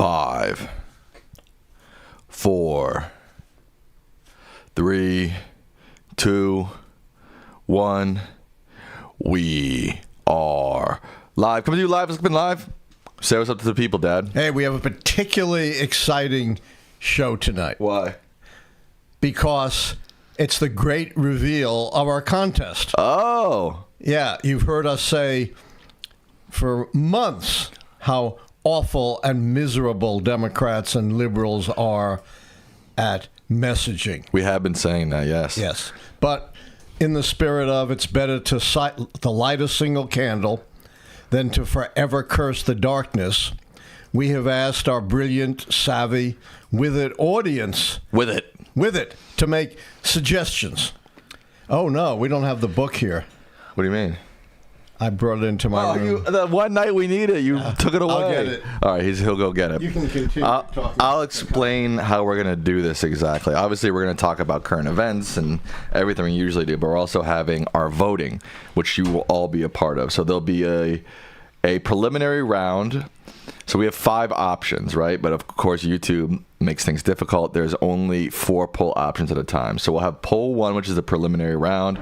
5, 4, 3, 2, 1. We are live. Coming to you live. It's been live. Say what's up to the people, Dad. Hey, we have a particularly exciting show tonight. Why? Because it's the great reveal of our contest. Oh. Yeah, you've heard us say for months how awful and miserable Democrats and liberals are at messaging. We have been saying that, yes. Yes. But in the spirit of it's better to light a single candle than to forever curse the darkness, we have asked our brilliant, savvy, with it audience to make suggestions. Oh, no, we don't have the book here. What do you mean? I brought it into my room. The one night we need it, you took it away. I'll get it. All right, he'll go get it. You can continue talking. I'll explain how we're going to do this exactly. Obviously, we're going to talk about current events and everything we usually do, but we're also having our voting, which you will all be a part of. So there'll be a preliminary round. So we have 5 options, right? But of course, YouTube makes things difficult. There's only 4 poll options at a time. So we'll have poll 1, which is the preliminary round,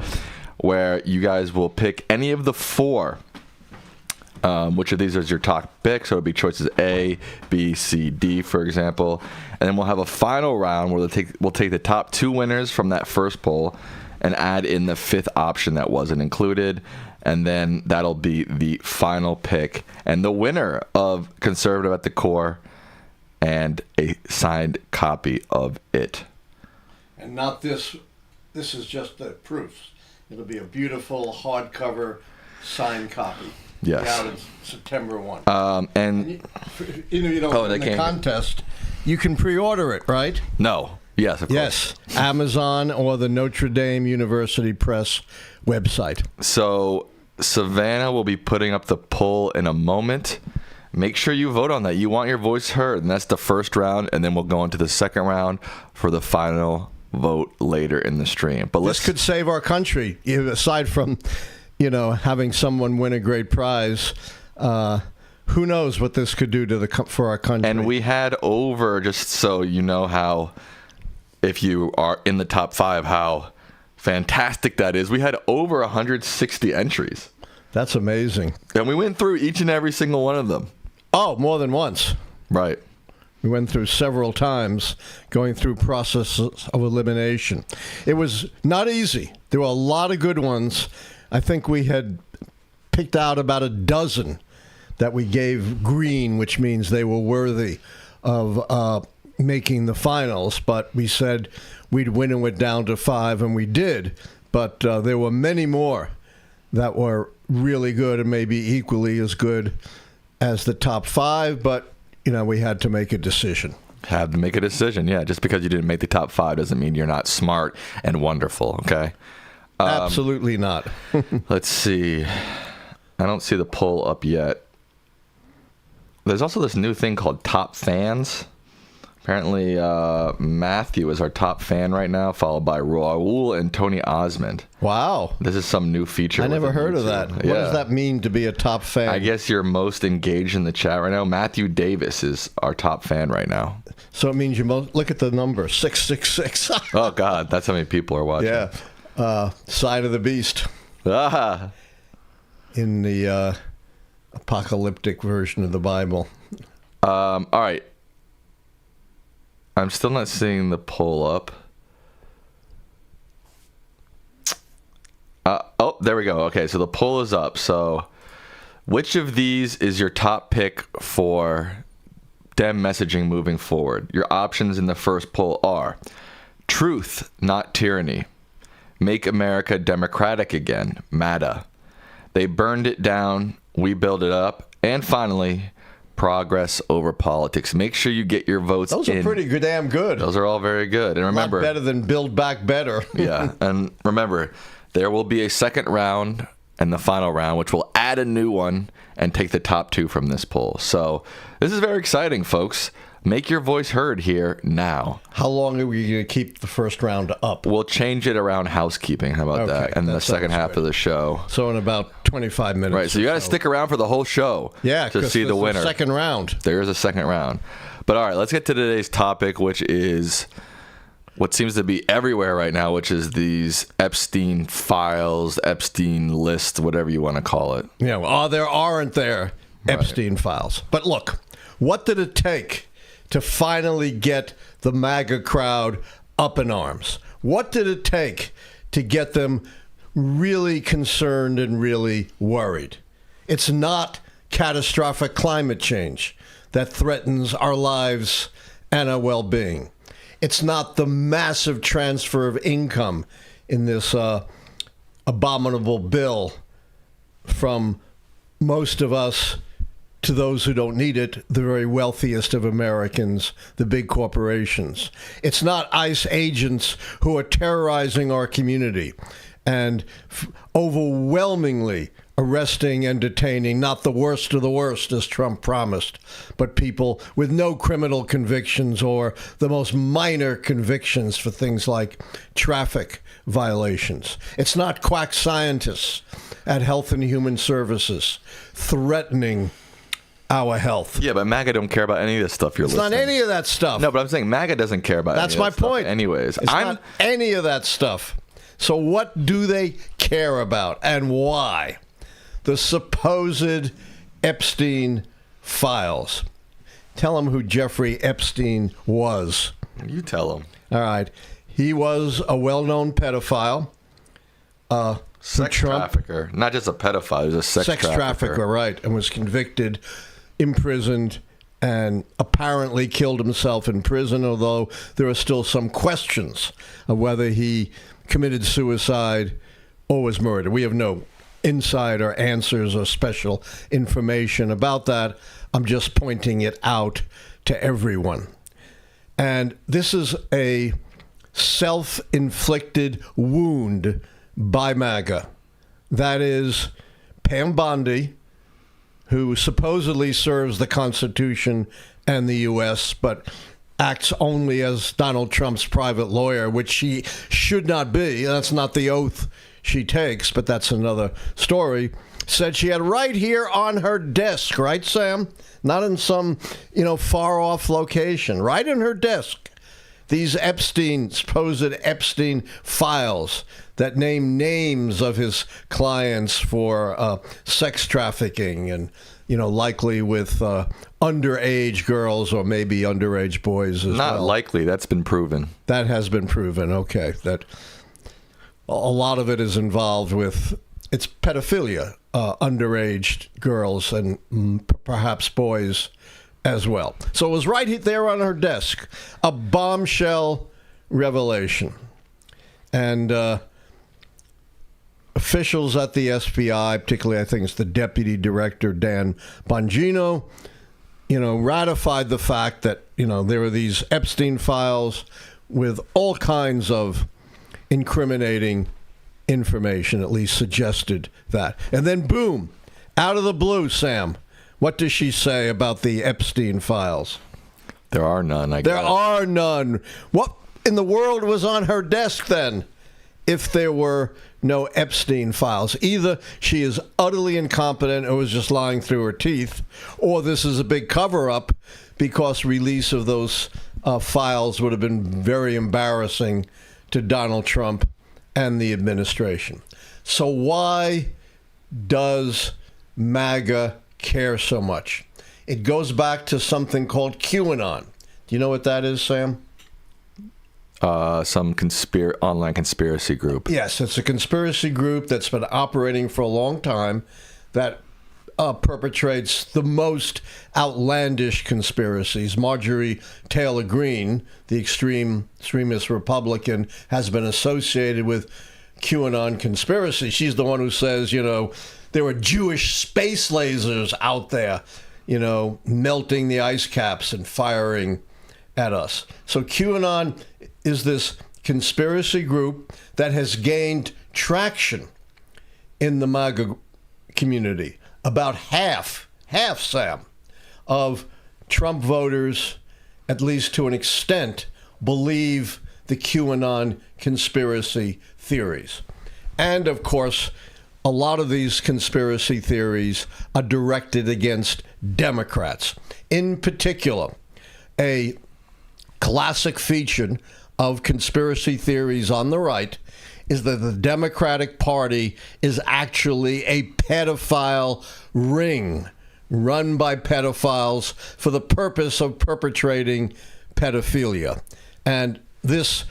where you guys will pick any of the 4. Which of these is your top pick? So it'll be choices A, B, C, D, for example. And then we'll have a final round where we'll take the top 2 winners from that first poll and add in the 5th option that wasn't included. And then that'll be the final pick. And the winner of Conservative at the Core and a signed copy of it. And not this. This is just the proofs. It'll be a beautiful hardcover signed copy. Yes. Out in September 1. In the contest, you can pre-order it, right? No. Yes, of course. Yes. Amazon or the Notre Dame University Press website. So Savannah will be putting up the poll in a moment. Make sure you vote on that. You want your voice heard, and that's the first round, and then we'll go into the second round for the final vote later in the stream. But this could save our country. Aside from, having someone win a great prize, who knows what this could do for our country. And we had over, just so you know how, if you are in the top 5, how fantastic that is. We had over 160 entries. That's amazing. And we went through each and every single one of them. Oh, more than once. Right. We went through several times going through processes of elimination. It was not easy. There were a lot of good ones. I think we had picked out about a dozen that we gave green, which means they were worthy of making the finals. But we said we'd winnow it down to 5, and we did. But there were many more that were really good and maybe equally as good as the top 5. But we had to make a decision. Have to make a decision, yeah. Just because you didn't make the top 5 doesn't mean you're not smart and wonderful, okay? Absolutely not. Let's see. I don't see the poll up yet. There's also this new thing called Top Fans. Apparently, Matthew is our top fan right now, followed by Raul and Tony Osmond. Wow. This is some new feature. I never heard of that. Yeah. What does that mean to be a top fan? I guess you're most engaged in the chat right now. Matthew Davis is our top fan right now. So it means look at the number, 666. Oh, God. That's how many people are watching. Yeah. Side of the beast. Ah. In the apocalyptic version of the Bible. All right. I'm still not seeing the poll up. Oh, there we go. Okay, so the poll is up. So which of these is your top pick for Dem messaging moving forward? Your options in the first poll are truth, not tyranny. Make America democratic again, MAGA. They burned it down, we build it up. And finally, progress over politics. Make sure you get your votes in. Those are pretty damn good. Those are all very good. And remember, a lot better than Build Back Better. Yeah. And remember, there will be a second round and the final round, which will add a new one and take the top 2 from this poll. So this is very exciting, folks. Make your voice heard here now. How long are we going to keep the first round up? We'll change it around housekeeping. How about that? And the second half of the show. So in about 25 minutes. Right. So you got to stick around for the whole show. Yeah, to see the winner. Second round. There is a second round. But all right, let's get to today's topic, which is what seems to be everywhere right now, which is these Epstein files, Epstein list, whatever you want to call it. Yeah, well, are there, aren't there Epstein files? But look, what did it take to finally get the MAGA crowd up in arms? What did it take to get them really concerned and really worried? It's not catastrophic climate change that threatens our lives and our well-being. It's not the massive transfer of income in this abominable bill from most of us to those who don't need it, the very wealthiest of Americans, the big corporations. It's not ICE agents who are terrorizing our community and overwhelmingly arresting and detaining not the worst of the worst, as Trump promised, but people with no criminal convictions or the most minor convictions for things like traffic violations. It's not quack scientists at Health and Human Services threatening our health. Yeah, but MAGA don't care about any of this stuff you're listening. It's not any of that stuff. No, but I'm saying MAGA doesn't care about That's any of my that stuff point. anyways. It's not any of that stuff. So what do they care about and why? The supposed Epstein files. Tell them who Jeffrey Epstein was. You tell them. All right. He was a well-known pedophile. Sex trafficker. Not just a pedophile. He was a sex trafficker, right. And was convicted, imprisoned, and apparently killed himself in prison, although there are still some questions of whether he committed suicide or was murdered. We have no insider answers or special information about that. I'm just pointing it out to everyone. And this is a self-inflicted wound by MAGA. That is Pam Bondi, who supposedly serves the Constitution and the U.S., but acts only as Donald Trump's private lawyer, which she should not be. That's not the oath she takes, but that's another story. Said she had right here on her desk, right, Sam? Not in some, far-off location. Right in her desk. These supposed Epstein files that name names of his clients for sex trafficking and, likely with underage girls or maybe underage boys as well. Not likely. That's been proven. That has been proven. Okay. That a lot of it is involved with, it's pedophilia, underage girls and perhaps boys as well. So it was right there on her desk, a bombshell revelation. And officials at the FBI, particularly I think it's the Deputy Director, Dan Bongino, ratified the fact that, there were these Epstein files with all kinds of incriminating information, at least suggested that. And then boom, out of the blue, Sam, what does she say about the Epstein files? There are none, I guess. There are none. What in the world was on her desk then if there were no Epstein files? Either she is utterly incompetent or was just lying through her teeth, or this is a big cover-up because release of those files would have been very embarrassing to Donald Trump and the administration. So why does MAGA care so much? It goes back to something called QAnon. Do you know what that is, Sam? Some online conspiracy group. Yes, it's a conspiracy group that's been operating for a long time that perpetrates the most outlandish conspiracies. Marjorie Taylor Greene, the extremist Republican, has been associated with QAnon conspiracy. She's the one who says, there were Jewish space lasers out there, melting the ice caps and firing at us. So QAnon is this conspiracy group that has gained traction in the MAGA community. About half, Sam, of Trump voters, at least to an extent, believe the QAnon conspiracy theories. And, of course, a lot of these conspiracy theories are directed against Democrats. In particular, a classic feature of conspiracy theories on the right is that the Democratic Party is actually a pedophile ring run by pedophiles for the purpose of perpetrating pedophilia. And this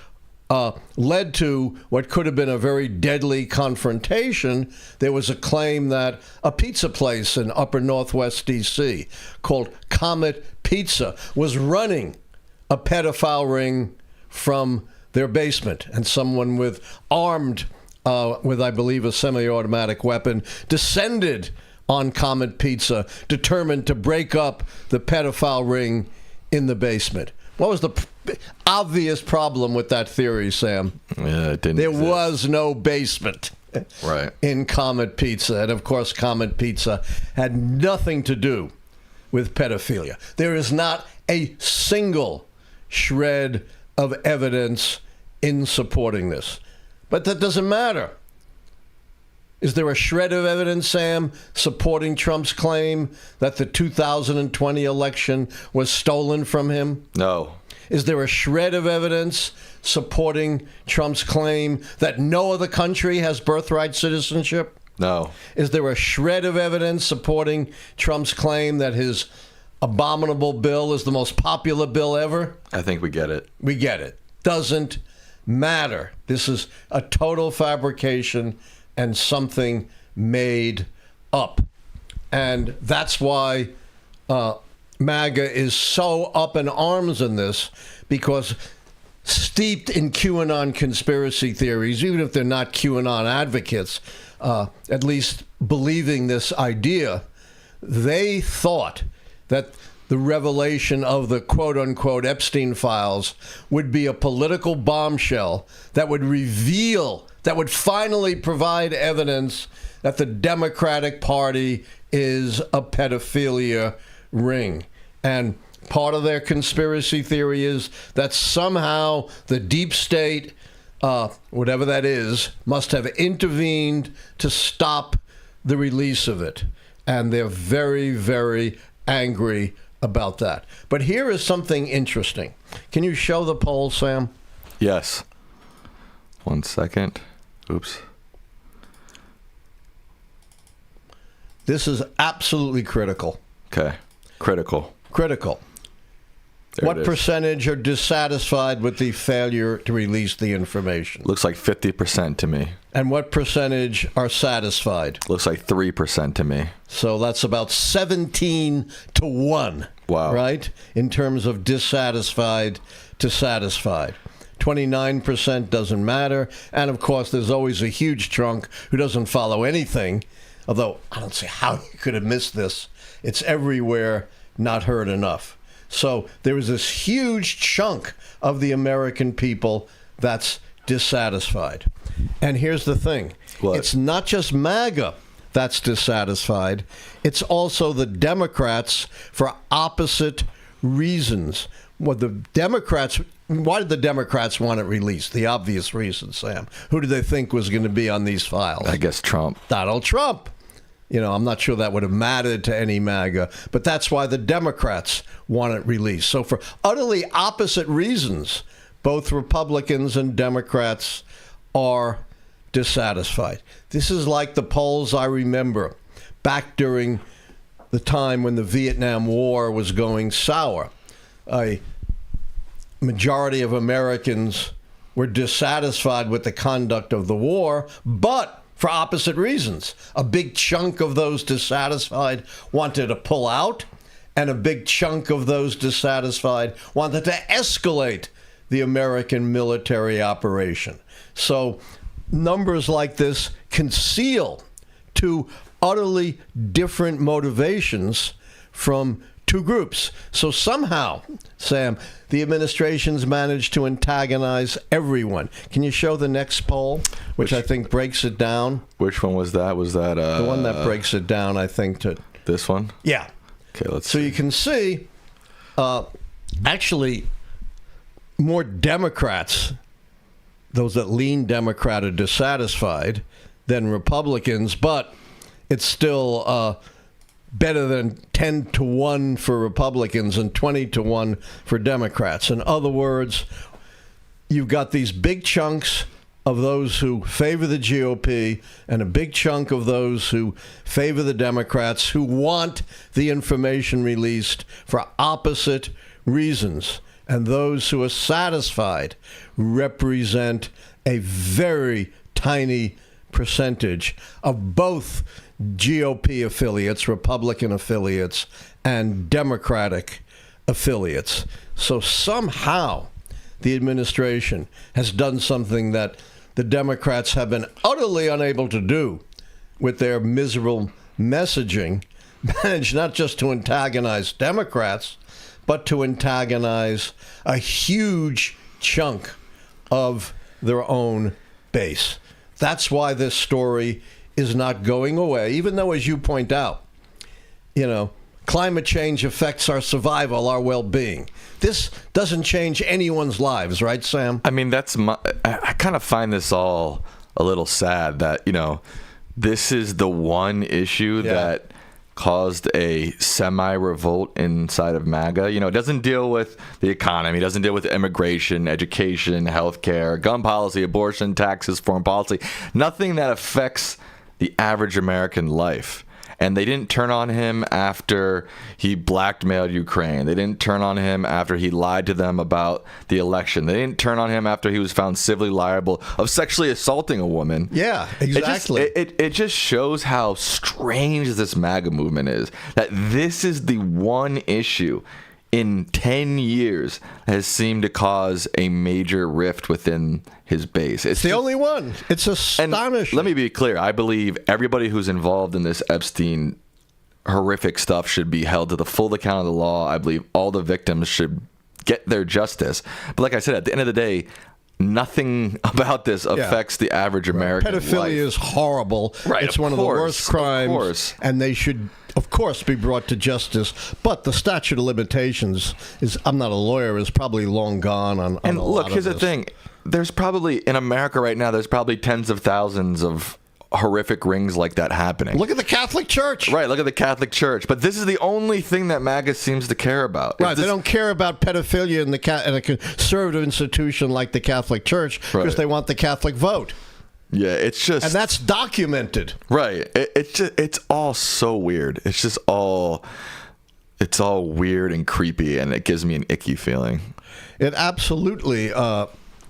led to what could have been a very deadly confrontation. There was a claim that a pizza place in upper northwest D.C. called Comet Pizza was running a pedophile ring from their basement, and someone armed with, I believe, a semi-automatic weapon descended on Comet Pizza, determined to break up the pedophile ring in the basement. What was the obvious problem with that theory, Sam? Yeah, it didn't There exist. was no basement Right. in Comet Pizza. And, of course, Comet Pizza had nothing to do with pedophilia. There is not a single shred of evidence in supporting this. But that doesn't matter. Is there a shred of evidence, Sam, supporting Trump's claim that the 2020 election was stolen from him? No. Is there a shred of evidence supporting Trump's claim that no other country has birthright citizenship? No. Is there a shred of evidence supporting Trump's claim that his abominable bill is the most popular bill ever? I think we get it. We get it. Doesn't matter. This is a total fabrication and something made up. And that's why MAGA is so up in arms in this, because steeped in QAnon conspiracy theories, even if they're not QAnon advocates, at least believing this idea, they thought that the revelation of the quote-unquote Epstein files would be a political bombshell that would reveal, that would finally provide evidence that the Democratic Party is a pedophilia ring. And part of their conspiracy theory is that somehow the deep state, whatever that is, must have intervened to stop the release of it. And they're very, very angry about that. But here is something interesting. Can you show the poll, Sam? Yes. 1 second. Oops. This is absolutely critical. Okay. Critical. Critical. There What it is. percentage are dissatisfied with the failure to release the information? Looks like 50% to me. And what percentage are satisfied? Looks like 3% to me. So that's about 17 to 1. Wow. Right? In terms of dissatisfied to satisfied. 29% doesn't matter. And of course, there's always a huge chunk who doesn't follow anything. Although, I don't see how you could have missed this. It's everywhere, not heard enough. So there is this huge chunk of the American people that's dissatisfied. And here's the thing. What? It's not just MAGA that's dissatisfied. It's also the Democrats for opposite reasons. Why did the Democrats want it released? The obvious reason, Sam. Who did they think was going to be on these files? I guess Trump. Donald Trump. You know, I'm not sure that would have mattered to any MAGA, but that's why the Democrats want it released. So for utterly opposite reasons, both Republicans and Democrats are dissatisfied. This is like the polls I remember back during the time when the Vietnam War was going sour. A majority of Americans were dissatisfied with the conduct of the war, but for opposite reasons. A big chunk of those dissatisfied wanted to pull out, and a big chunk of those dissatisfied wanted to escalate the American military operation. So numbers like this conceal two utterly different motivations from two groups. So somehow, Sam, the administration's managed to antagonize everyone. Can you show the next poll, which I think breaks it down? Which one was that? Was that The one that breaks it down, I think, to... this one? Yeah. Okay, let's So see. you can see, actually, more Democrats, those that lean Democrat, are dissatisfied than Republicans, but it's still better than 10-1 for Republicans and 20-1 for Democrats. In other words, you've got these big chunks of those who favor the GOP and a big chunk of those who favor the Democrats who want the information released for opposite reasons. And those who are satisfied represent a very tiny percentage of both GOP affiliates, Republican affiliates, and Democratic affiliates. So somehow the administration has done something that the Democrats have been utterly unable to do with their miserable messaging, managed not just to antagonize Democrats, but to antagonize a huge chunk of their own base. That's why this story is not going away, even though, as you point out, climate change affects our survival, our well-being. This doesn't change anyone's lives, right, Sam? I mean, I kind of find this all a little sad that, this is the one issue that caused a semi-revolt inside of MAGA. It doesn't deal with the economy, it doesn't deal with immigration, education, healthcare, gun policy, abortion, taxes, foreign policy, nothing that affects the average American life. And they didn't turn on him after he blackmailed Ukraine. They didn't turn on him after he lied to them about the election. They didn't turn on him after he was found civilly liable of sexually assaulting a woman. Yeah, exactly. It just shows how strange this MAGA movement is. That this is the one issue in 10 years has seemed to cause a major rift within his base. It's the only one. It's astonishing. Let me be clear. I believe everybody who's involved in this Epstein horrific stuff should be held to the full account of the law. I believe all the victims should get their justice. But like I said, at the end of the day, nothing about this affects the average American life. Pedophilia is horrible. Right, it's one of the worst crimes. And they should, of course, be brought to justice. But the statute of limitations is, I'm not a lawyer, is probably long gone on and a look, lot of here's this. the thing. There's probably, in America right now, there's probably tens of thousands of horrific rings like that happening. Look at the Catholic Church. Right, look at the Catholic Church. But this is the only thing that MAGA seems to care about. Right, they don't care about pedophilia in a conservative institution like the Catholic Church because they want the Catholic vote. Yeah, it's just... And that's documented. Right. It's all so weird. It's just all... It's all weird and creepy, and it gives me an icky feeling. It absolutely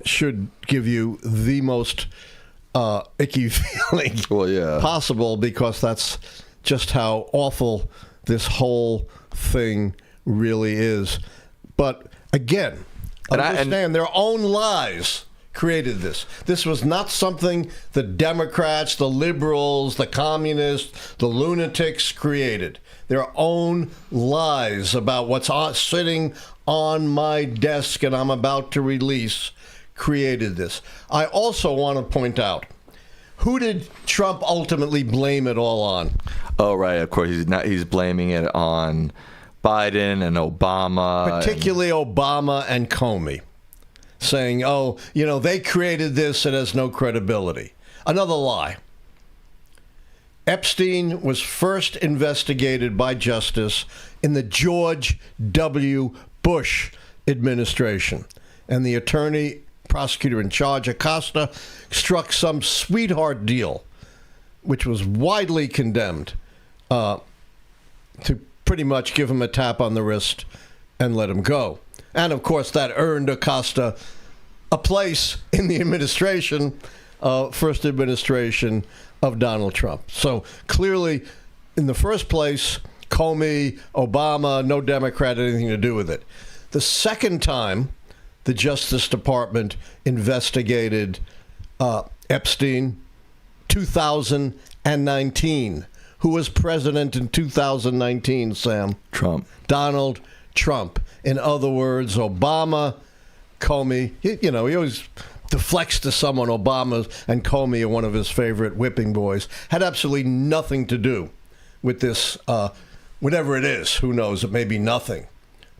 should give you the most... icky feeling possible, because that's just how awful this whole thing really is. But again, understand their own lies created this. This was not something the Democrats, the liberals, the communists, the lunatics created. Their own lies about what's sitting on my desk and I'm about to release created this. I also want to point out, who did Trump ultimately blame it all on? Oh, right. Of course, he's blaming it on Biden and Obama. Particularly Obama and Comey, saying, they created this, it has no credibility. Another lie. Epstein was first investigated by justice in the George W. Bush administration, and the prosecutor in charge, Acosta, struck some sweetheart deal, which was widely condemned, to pretty much give him a tap on the wrist and let him go. And, of course, that earned Acosta a place in the administration, first administration of Donald Trump. So, clearly, in the first place, Comey, Obama, no Democrat had anything to do with it. The second time the Justice Department investigated Epstein, 2019. Who was president in 2019, Sam? Trump. Donald Trump. In other words, Obama, Comey, he always deflects to someone. Obama and Comey are one of his favorite whipping boys. Had absolutely nothing to do with this, whatever it is. Who knows? It may be nothing.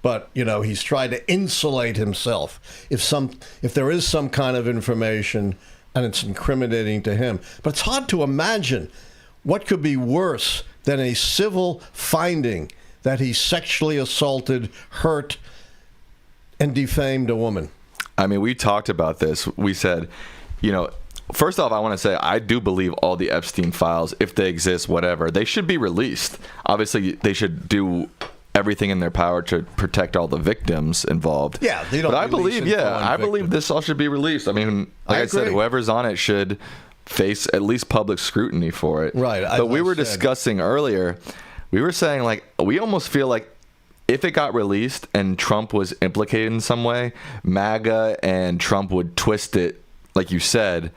But, he's tried to insulate himself if there is some kind of information and it's incriminating to him. But it's hard to imagine what could be worse than a civil finding that he sexually assaulted, hurt, and defamed a woman. I mean, we talked about this. We said, first off, I want to say I do believe all the Epstein files, if they exist, whatever, they should be released. Obviously, they should do everything in their power to protect all the victims involved. Yeah, they don't. But I believe this all should be released. I mean, like I said, whoever's on it should face at least public scrutiny for it. Right. But we were discussing earlier, we were saying, like, we almost feel like if it got released and Trump was implicated in some way, MAGA and Trump would twist it, like you said,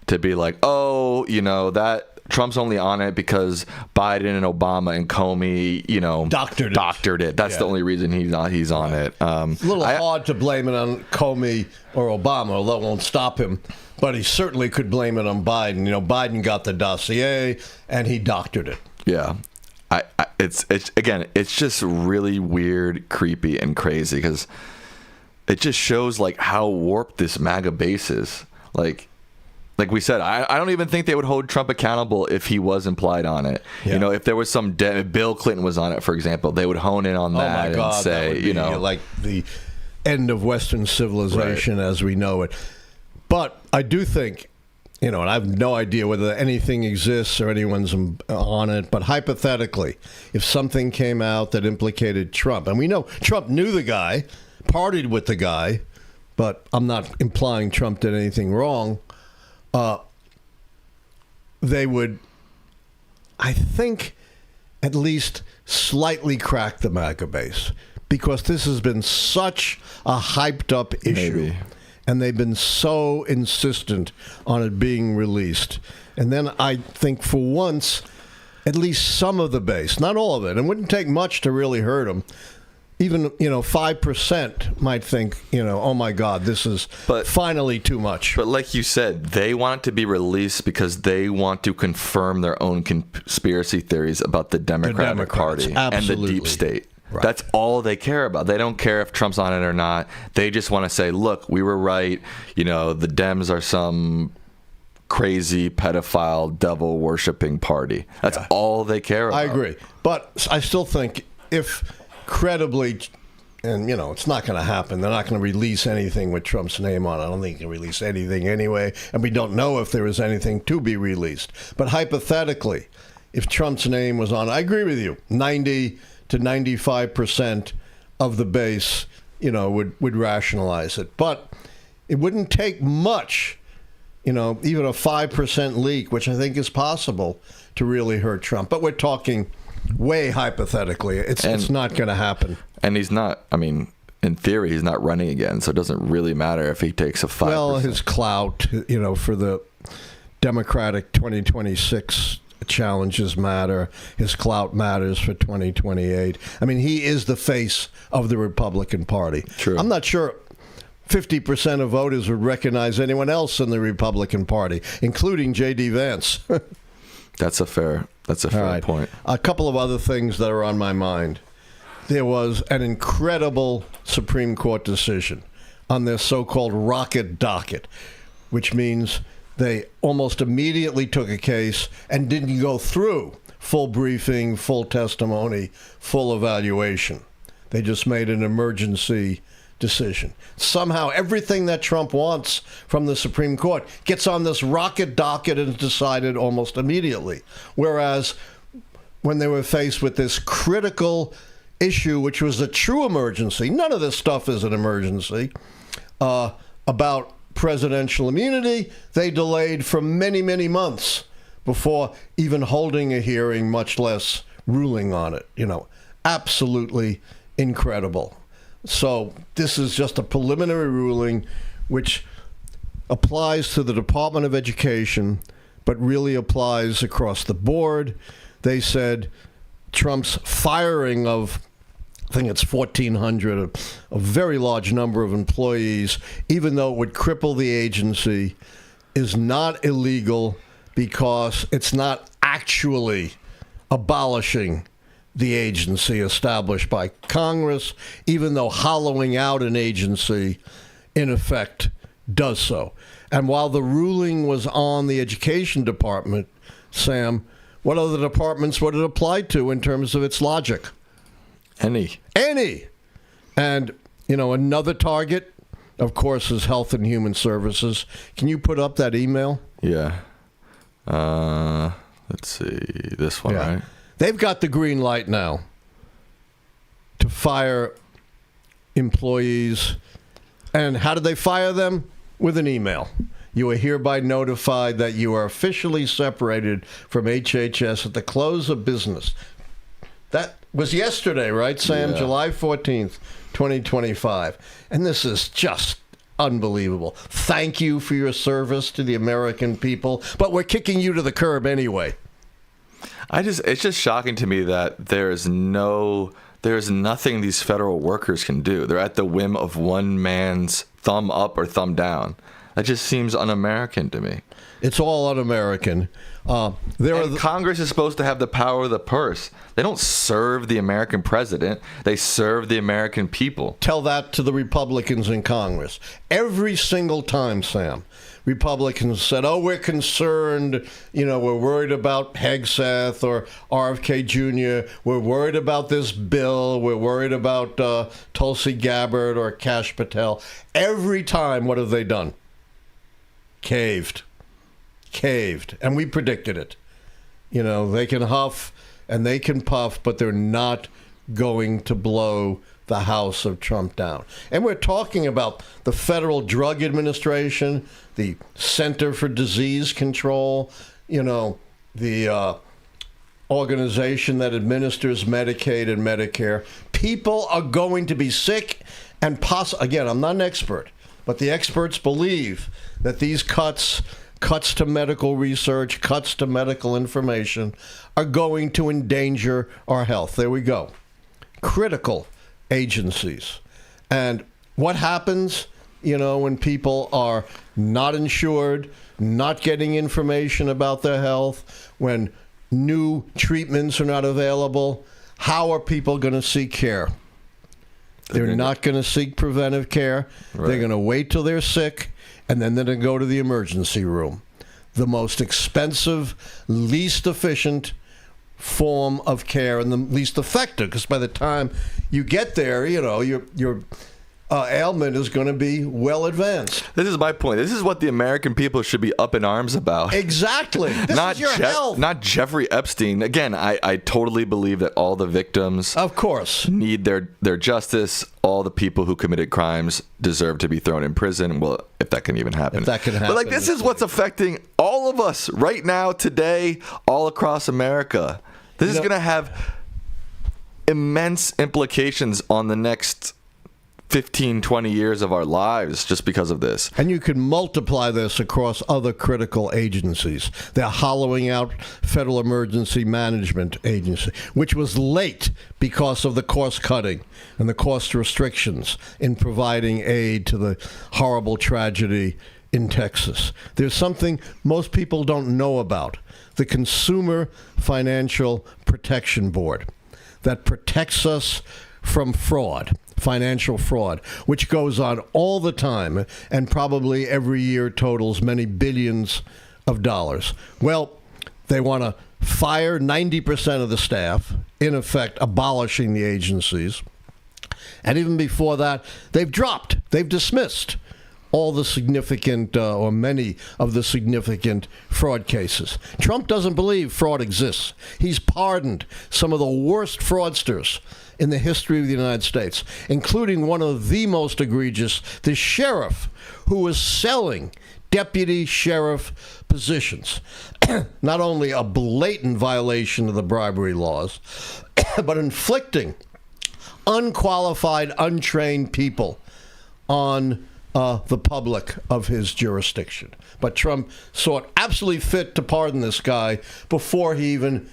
to be like, oh, that Trump's only on it because Biden and Obama and Comey, doctored it. That's the only reason he's on it. It's a little hard to blame it on Comey or Obama, although it won't stop him. But he certainly could blame it on Biden. Biden got the dossier and he doctored it. Yeah. It's just really weird, creepy, and crazy because it just shows like how warped this MAGA base is. Like we said, I don't even think they would hold Trump accountable if he was implied on it. Yeah. If there was if Bill Clinton was on it, for example, they would hone in on that and say, that would be like the end of Western civilization as we know it. But I do think, and I have no idea whether anything exists or anyone's on it, but hypothetically, if something came out that implicated Trump, and we know Trump knew the guy, partied with the guy, but I'm not implying Trump did anything wrong, they would, I think, at least slightly crack the MAGA base, because this has been such a hyped up issue. Maybe. And they've been so insistent on it being released. And then I think for once, at least some of the base, not all of it, it wouldn't take much to really hurt them. Even, 5% might think, oh my God, this is finally too much. But like you said, they want it to be released because they want to confirm their own conspiracy theories about the Democratic Party and the deep state. Right. That's all they care about. They don't care if Trump's on it or not. They just want to say, look, we were right. The Dems are some crazy pedophile devil worshiping party. That's all they care about. I agree. But I still think if credibly, and it's not going to happen, they're not going to release anything with Trump's name on it. I don't think they can release anything anyway, and we don't know if there is anything to be released. But hypothetically, if Trump's name was on it, I agree with you, 90 to 95% of the base, would rationalize it. But it wouldn't take much, even a 5% leak, which I think is possible, to really hurt Trump. But we're talking way hypothetically. It's not going to happen. And he's not, in theory, he's not running again, so it doesn't really matter if he takes a 5%. Well, his clout, for the Democratic 2026 challenges matter. His clout matters for 2028. He is the face of the Republican Party. True. I'm not sure 50% of voters would recognize anyone else in the Republican Party, including J.D. Vance. That's a fair point. A couple of other things that are on my mind. There was an incredible Supreme Court decision on their so-called rocket docket, which means they almost immediately took a case and didn't go through full briefing, full testimony, full evaluation. They just made an emergency decision. Somehow everything that Trump wants from the Supreme Court gets on this rocket docket and is decided almost immediately. Whereas when they were faced with this critical issue, which was a true emergency, none of this stuff is an emergency, about presidential immunity, they delayed for many, many months before even holding a hearing, much less ruling on it. Absolutely incredible. So this is just a preliminary ruling which applies to the Department of Education, but really applies across the board. They said Trump's firing of, I think it's 1,400, a very large number of employees, even though it would cripple the agency, is not illegal because it's not actually abolishing the agency established by Congress, even though hollowing out an agency, in effect, does so. And while the ruling was on the Education Department, Sam, What other departments would it apply to in terms of its logic? Any. And, another target, of course, is Health and Human Services. Can you put up that email? Yeah. Let's see. This one, right? They've got the green light now to fire employees. And how did they fire them? With an email. You are hereby notified that you are officially separated from HHS at the close of business. That was yesterday, right, Sam? Yeah. July 14th, 2025. And this is just unbelievable. Thank you for your service to the American people, but we're kicking you to the curb anyway. It's just shocking to me that there's nothing these federal workers can do. They're at the whim of one man's thumb up or thumb down. That just seems un-American to me. It's all un-American. Congress is supposed to have the power of the purse. They don't serve the American president. They serve the American people. Tell that to the Republicans in Congress. Every single time, Sam, Republicans said, we're concerned, we're worried about Hegseth or RFK Jr., we're worried about this bill, we're worried about Tulsi Gabbard or Kash Patel. Every time, what have they done? Caved. And we predicted it. They can huff and they can puff, but they're not going to blow the House of Trump down. And we're talking about the Federal Drug Administration, the Center for Disease Control, the organization that administers Medicaid and Medicare. People are going to be sick and again, I'm not an expert, but the experts believe that these cuts to medical research, cuts to medical information are going to endanger our health. There we go. Critical agencies. And what happens, when people are not insured, not getting information about their health, when new treatments are not available? How are people going to seek care? They're not going to seek preventive care. Right. They're going to wait till they're sick, and then they're going to go to the emergency room. The most expensive, least efficient form of care and the least effective, because by the time you get there, your ailment is going to be well advanced. This is my point. This is what the American people should be up in arms about. Exactly. This is your health. Not Jeffrey Epstein. Again, I totally believe that all the victims, of course, need their justice. All the people who committed crimes deserve to be thrown in prison. Well, if that can even happen. But this is what's affecting all of us right now, today, all across America. This is going to have immense implications on the next 15, 20 years of our lives just because of this. And you can multiply this across other critical agencies. They're hollowing out Federal Emergency Management Agency, which was late because of the cost cutting and the cost restrictions in providing aid to the horrible tragedy in Texas. There's something most people don't know about. The Consumer Financial Protection Board that protects us from fraud. Financial fraud, which goes on all the time and probably every year totals many billions of dollars. Well, they want to fire 90% of the staff, in effect abolishing the agencies. And even before that, they've dismissed all the significant or many of the significant fraud cases. Trump doesn't believe fraud exists. He's pardoned some of the worst fraudsters in the history of the United States, including one of the most egregious, the sheriff, who was selling deputy sheriff positions. Not only a blatant violation of the bribery laws, but inflicting unqualified, untrained people on the public of his jurisdiction. But Trump saw it absolutely fit to pardon this guy before he even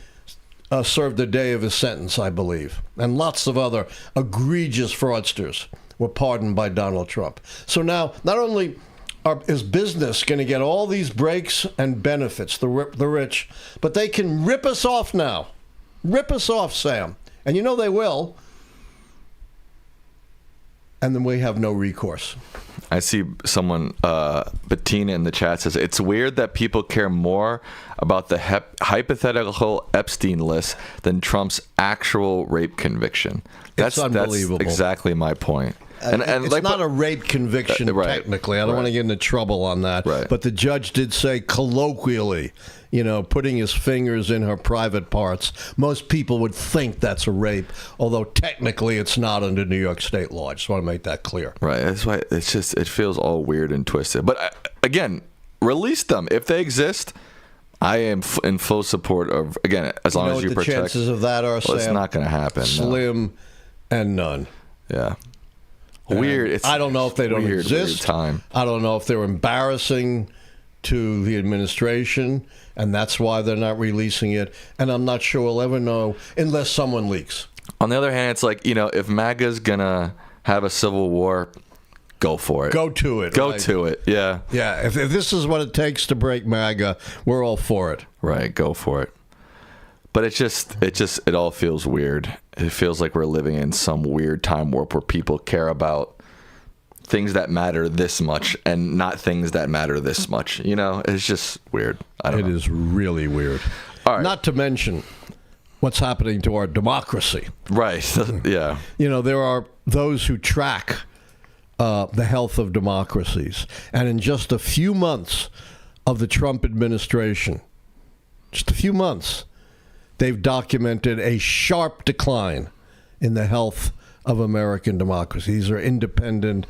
served the day of his sentence, I believe. And lots of other egregious fraudsters were pardoned by Donald Trump. So now, not only is business going to get all these breaks and benefits, the rich, but they can rip us off now. Rip us off, Sam. And they will. and then we have no recourse. I see someone, Bettina in the chat says, it's weird that people care more about the hypothetical Epstein list than Trump's actual rape conviction. It's unbelievable. That's exactly my point. And it's like, not a rape conviction, right, technically. I don't want to get into trouble on that. Right. But the judge did say colloquially, putting his fingers in her private parts. Most people would think that's a rape, although technically it's not under New York state law. I just want to make that clear. Right. That's why it feels all weird and twisted. But again, release them. If they exist, I am in full support of, again, as long as you protect. The chances of that are, Sam, it's not going to happen. Slim and none. Yeah. Weird. I don't know if they don't exist. Weird time. I don't know if they're embarrassing to the administration, and that's why they're not releasing it. And I'm not sure we'll ever know unless someone leaks. On the other hand, it's like, if MAGA's going to have a civil war, go for it. Go to it. Go to it. Yeah. Yeah. If this is what it takes to break MAGA, we're all for it. Right. Go for it. But it all feels weird. It feels like we're living in some weird time warp where people care about things that matter this much and not things that matter this much. It's just weird. I don't know. It is really weird. All right. Not to mention what's happening to our democracy. Right. Yeah. There are those who track the health of democracies. And in just a few months of the Trump administration, just a few months, they've documented a sharp decline in the health of American democracy. These are independent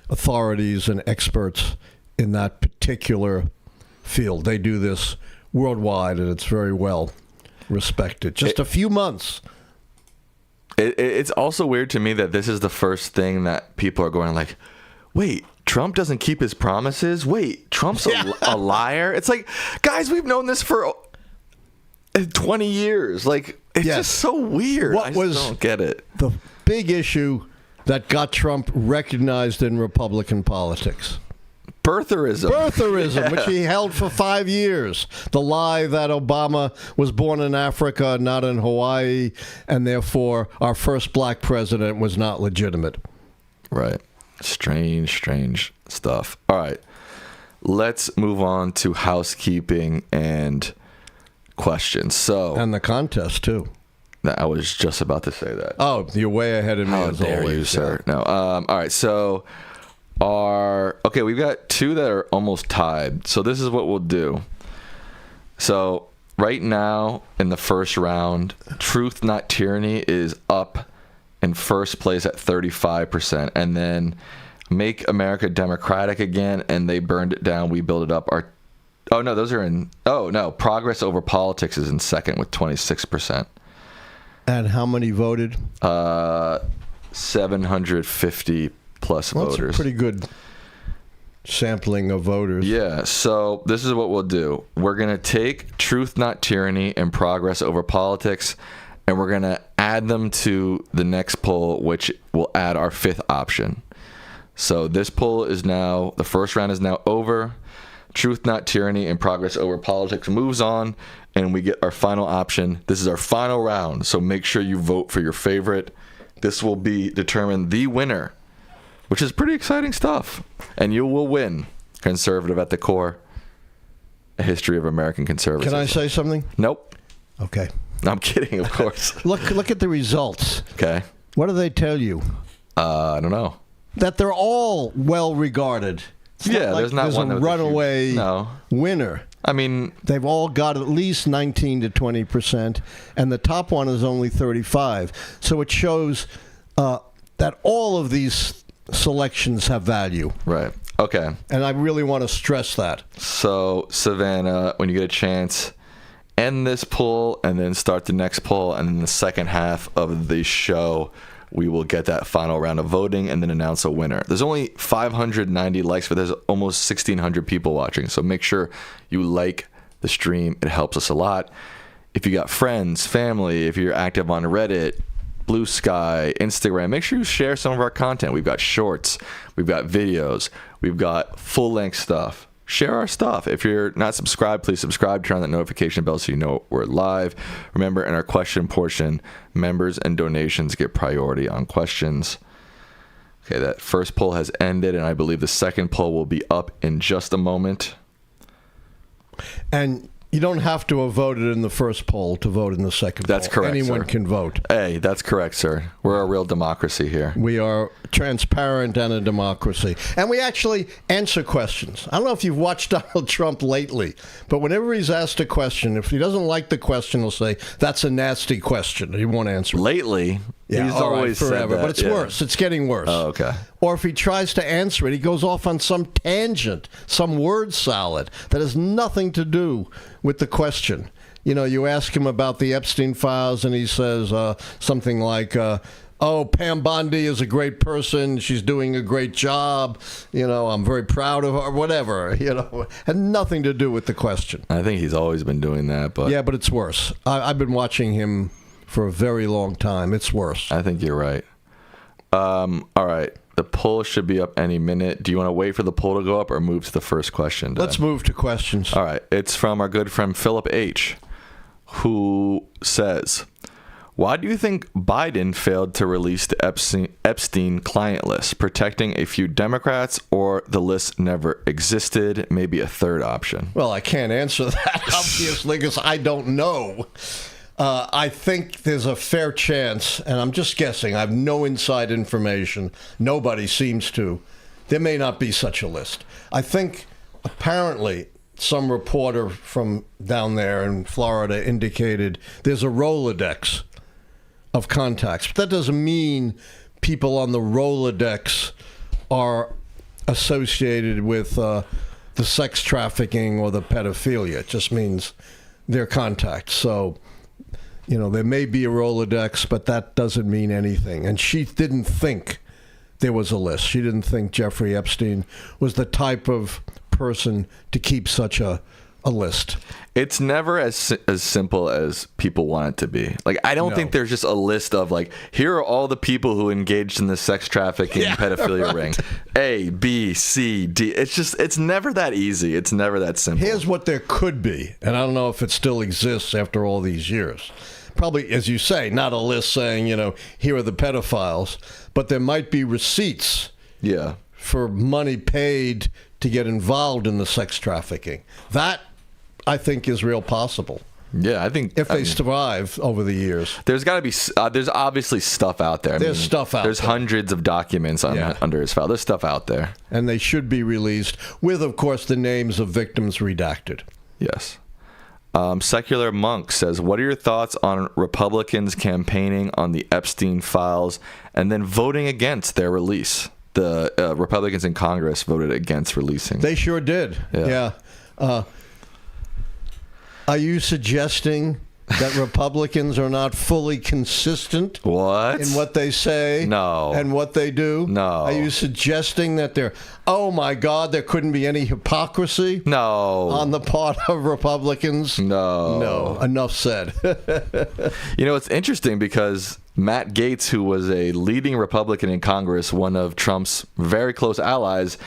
authorities and experts in that particular field. They do this worldwide, and it's very well respected. Just a few months. It's also weird to me that this is the first thing that people are going like, wait, Trump doesn't keep his promises? Wait, Trump's a liar? It's like, guys, we've known this for 20 years. Like, it's just so weird. I just don't get it. The big issue that got Trump recognized in Republican politics? Birtherism, which he held for 5 years. The lie that Obama was born in Africa, not in Hawaii, and therefore our first black president was not legitimate. Right. Strange stuff. All right. Let's move on to housekeeping and questions. And the contest, too. I was just about to say that. Oh, you're way ahead of me. How dare you, sir? No. All right. So, we've got two that are almost tied. So this is what we'll do. So right now in the first round, Truth Not Tyranny is up in first place at 35%, and then Make America Democratic Again, and they burned it down. We build it up. Progress Over Politics is in second with 26%. And how many voted? 750 plus voters. That's a pretty good sampling of voters. Yeah, so this is what we'll do. We're going to take Truth Not Tyranny and Progress Over Politics, and we're going to add them to the next poll, which will add our fifth option. So this poll is now, the first round is now over. Truth Not Tyranny and Progress Over Politics moves on, and we get our final option. This is our final round, so make sure you vote for your favorite. This will determine the winner, which is pretty exciting stuff. And you will win Conservative at the Core, a history of American conservatism. Can I say something? Nope. Okay. I'm kidding, of course. Look at the results. Okay. What do they tell you? I don't know. That they're all well regarded. There's not one a runaway winner. I mean, they've all got at least 19 to 20%, and the top one is only 35. So it shows that all of these selections have value. Right. Okay. And I really want to stress that. So, Savannah, when you get a chance, end this poll and then start the next poll, and in the second half of the show, we will get that final round of voting and then announce a winner. There's only 590 likes, but there's almost 1,600 people watching. So make sure you like the stream. It helps us a lot. If you got friends, family, if you're active on Reddit, Blue Sky, Instagram, make sure you share some of our content. We've got shorts, we've got videos, we've got full-length stuff. Share our stuff. If you're not subscribed, please subscribe. Turn on that notification bell so you know we're live. Remember, in our question portion, members and donations get priority on questions. Okay, that first poll has ended, and I believe the second poll will be up in just a moment. And you don't have to have voted in the first poll to vote in the second poll. That's correct, Anyone sir. can vote. Hey, that's correct, sir. We're a real democracy here. We are transparent and a democracy. And we actually answer questions. I don't know if you've watched Donald Trump lately, but whenever he's asked a question, if he doesn't like the question, he'll say, that's a nasty question. He won't answer it. Lately, Yeah, he's all right, always forever. said that. But it's worse. It's getting worse. Oh, okay. Or if he tries to answer it, he goes off on some tangent, some word salad that has nothing to do with the question. You know, you ask him about the Epstein files, and he says something like, oh, Pam Bondi is a great person. She's doing a great job. You know, I'm very proud of her, whatever. You know, had nothing to do with the question. I think he's always been doing that, but Yeah, but it's worse. I've been watching him for a very long time. It's worse. I think you're right. All right. The poll should be up any minute. Do you want to wait for the poll to go up or move to the first question, Dan? Let's move to questions. All right. It's from our good friend Philip H., who says, why do you think Biden failed to release the Epstein client list, protecting a few Democrats, or the list never existed? Maybe a third option. Well, I can't answer that, obviously, because I don't know. I think there's a fair chance, and I'm just guessing. I have no inside information. Nobody seems to. There may not be such a list. I think apparently some reporter from down there in Florida indicated there's a Rolodex of contacts. But that doesn't mean people on the Rolodex are associated with the sex trafficking or the pedophilia. It just means they're contacts. So, you know, there may be a Rolodex, but that doesn't mean anything. And she didn't think there was a list. She didn't think Jeffrey Epstein was the type of person to keep such a list. It's never as simple as people want it to be. Like, I don't think there's just a list of, like, here are all the people who engaged in the sex trafficking pedophilia ring. A, B, C, D. It's never that easy. It's never that simple. Here's what there could be, and I don't know if it still exists after all these years. Probably, as you say, not a list saying, you know, here are the pedophiles, but there might be receipts for money paid to get involved in the sex trafficking. That, I think, is real possible. Yeah, I think if they survive over the years. There's got to be. There's obviously stuff out there. There's stuff out there. There's hundreds of documents under his file. There's stuff out there, and they should be released with, of course, the names of victims redacted. Yes. Secular Monk says, what are your thoughts on Republicans campaigning on the Epstein files and then voting against their release? The Republicans in Congress voted against releasing. They sure did. Yeah. Are you suggesting that Republicans are not fully consistent in what they say and what they do? No. Are you suggesting that oh my God, there couldn't be any hypocrisy on the part of Republicans? No. Enough said. You know, it's interesting because Matt Gaetz, who was a leading Republican in Congress, one of Trump's very close allies,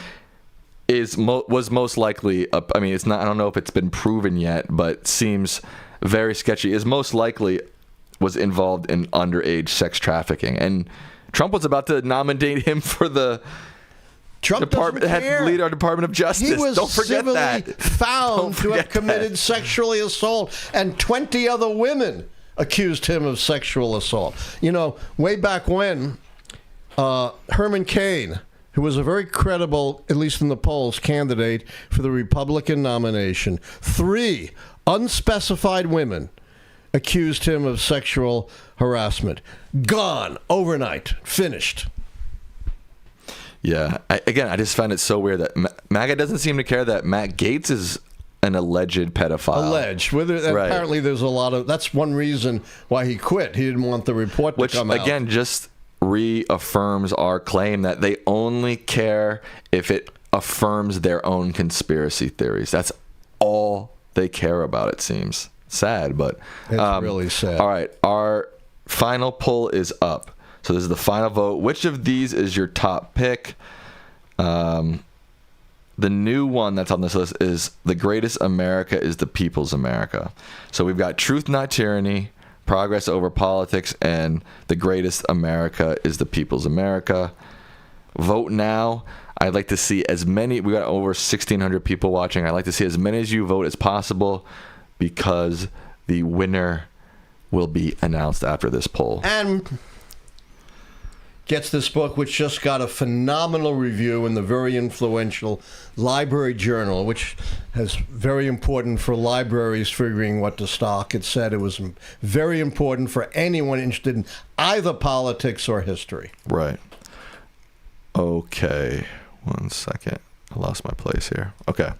was most likely, I mean, it's not, I don't know if it's been proven yet, but seems very sketchy, is most likely was involved in underage sex trafficking. And Trump was about to nominate him for the department, lead our Department of Justice. He was Don't forget civilly that. found to have committed sexually assault, and 20 other women accused him of sexual assault. You know, way back when, Herman Cain, who was a very credible, at least in the polls, candidate for the Republican nomination, 3 unspecified women accused him of sexual harassment. Gone overnight. Finished. Yeah. I just find it so weird that MAGA doesn't seem to care that Matt Gaetz is an alleged pedophile. Alleged. Apparently there's a lot of... That's one reason why he quit. He didn't want the report to come out. Which, again, just reaffirms our claim that they only care if it affirms their own conspiracy theories. That's all they care about, it seems. Sad, but... It's really sad. All right. Our final poll is up. So this is the final vote. Which of these is your top pick? The new one that's on this list is the greatest America is the people's America. So we've got Truth Not Tyranny, Progress Over Politics, and the greatest America is the people's America. Vote now. I'd like to see as many. We got over 1,600 people watching. I'd like to see as many as you vote as possible, because the winner will be announced after this poll. And gets this book, which just got a phenomenal review in the very influential Library Journal, which is very important for libraries figuring what to stock. It said it was very important for anyone interested in either politics or history. Right. Okay. 1 second. I lost my place here. Okay.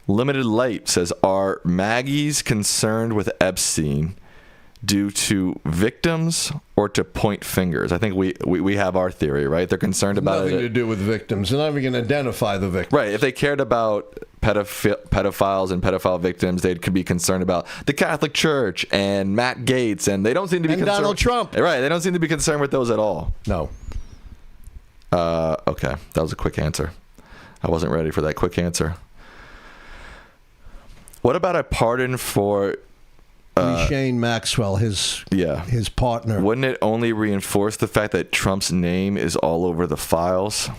Limited Light says, are Maggies concerned with Epstein due to victims or to point fingers? I think we have our theory, right? They're concerned about Nothing to do with victims. They're not even going to identify the victims. Right. If they cared about pedophiles and pedophile victims, they could be concerned about the Catholic Church and Matt Gaetz, and they don't seem to be concerned. Donald Trump. Right. They don't seem to be concerned with those at all. No. Okay. That was a quick answer. I wasn't ready for that quick answer. What about a pardon for Shane Maxwell, his partner? Wouldn't it only reinforce the fact that Trump's name is all over the files?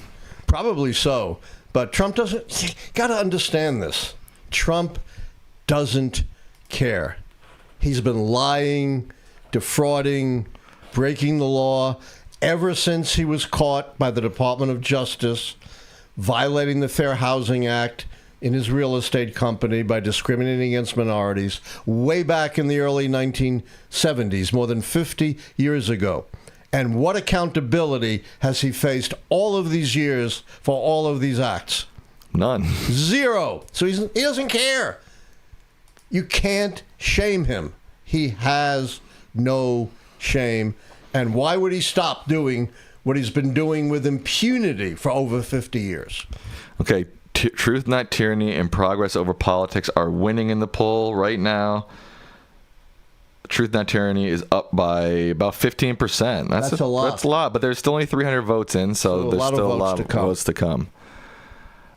Probably so. But Trump doesn't. Got to understand this. Trump doesn't care. He's been lying, defrauding, breaking the law ever since he was caught by the Department of Justice violating the Fair Housing Act in his real estate company by discriminating against minorities way back in the early 1970s, more than 50 years ago. And what accountability has he faced all of these years for all of these acts? None. Zero. So he doesn't care. You can't shame him. He has no shame. And why would he stop doing what he's been doing with impunity for over 50 years? Okay. Truth Not Tyranny and Progress Over Politics are winning in the poll right now. Truth Not Tyranny is up by about 15%. That's a lot. That's a lot, but there's still only 300 votes in, so there's still a lot of votes to come.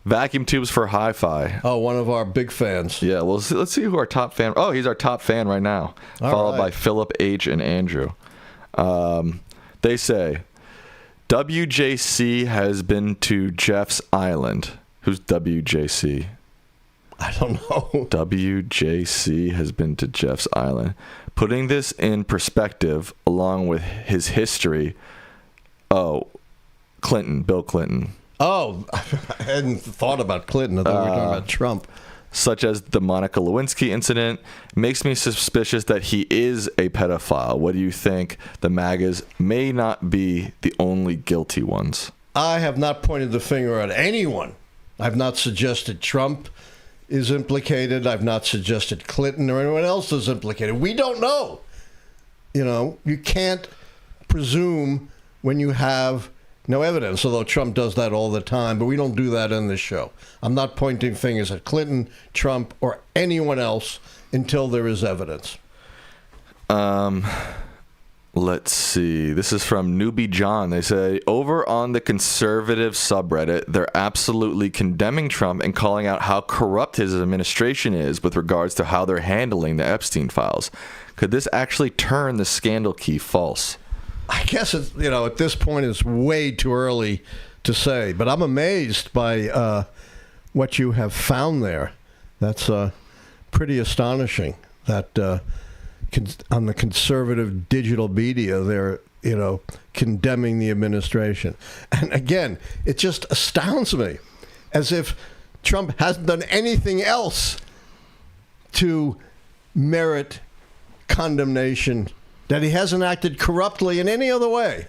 Vacuum Tubes for Hi-Fi. Oh, one of our big fans. Yeah, well, let's see who our top fan. Oh, he's our top fan right now, followed by Philip H. and Andrew. They say, WJC has been to Jeff's Island. Who's WJC? I don't know. WJC has been to Jeff's Island. Putting this in perspective, along with his history. Oh, Clinton, Bill Clinton. Oh, I hadn't thought about Clinton. I thought we were talking about Trump. Such as the Monica Lewinsky incident, makes me suspicious that he is a pedophile. What do you think? The MAGAs may not be the only guilty ones. I have not pointed the finger at anyone. I've not suggested Trump is implicated. I've not suggested Clinton or anyone else is implicated. We don't know. You know, you can't presume when you have no evidence, although Trump does that all the time, but we don't do that in this show. I'm not pointing fingers at Clinton, Trump, or anyone else until there is evidence. Let's see. This is from Newbie John. They say, over on the conservative subreddit, they're absolutely condemning Trump and calling out how corrupt his administration is with regards to how they're handling the Epstein files. Could this actually turn the scandal key false? I guess it's, at this point it's way too early to say, but I'm amazed by what you have found there. That's pretty astonishing that on the conservative digital media, they're, condemning the administration. And again, it just astounds me, as if Trump hasn't done anything else to merit condemnation, that he hasn't acted corruptly in any other way.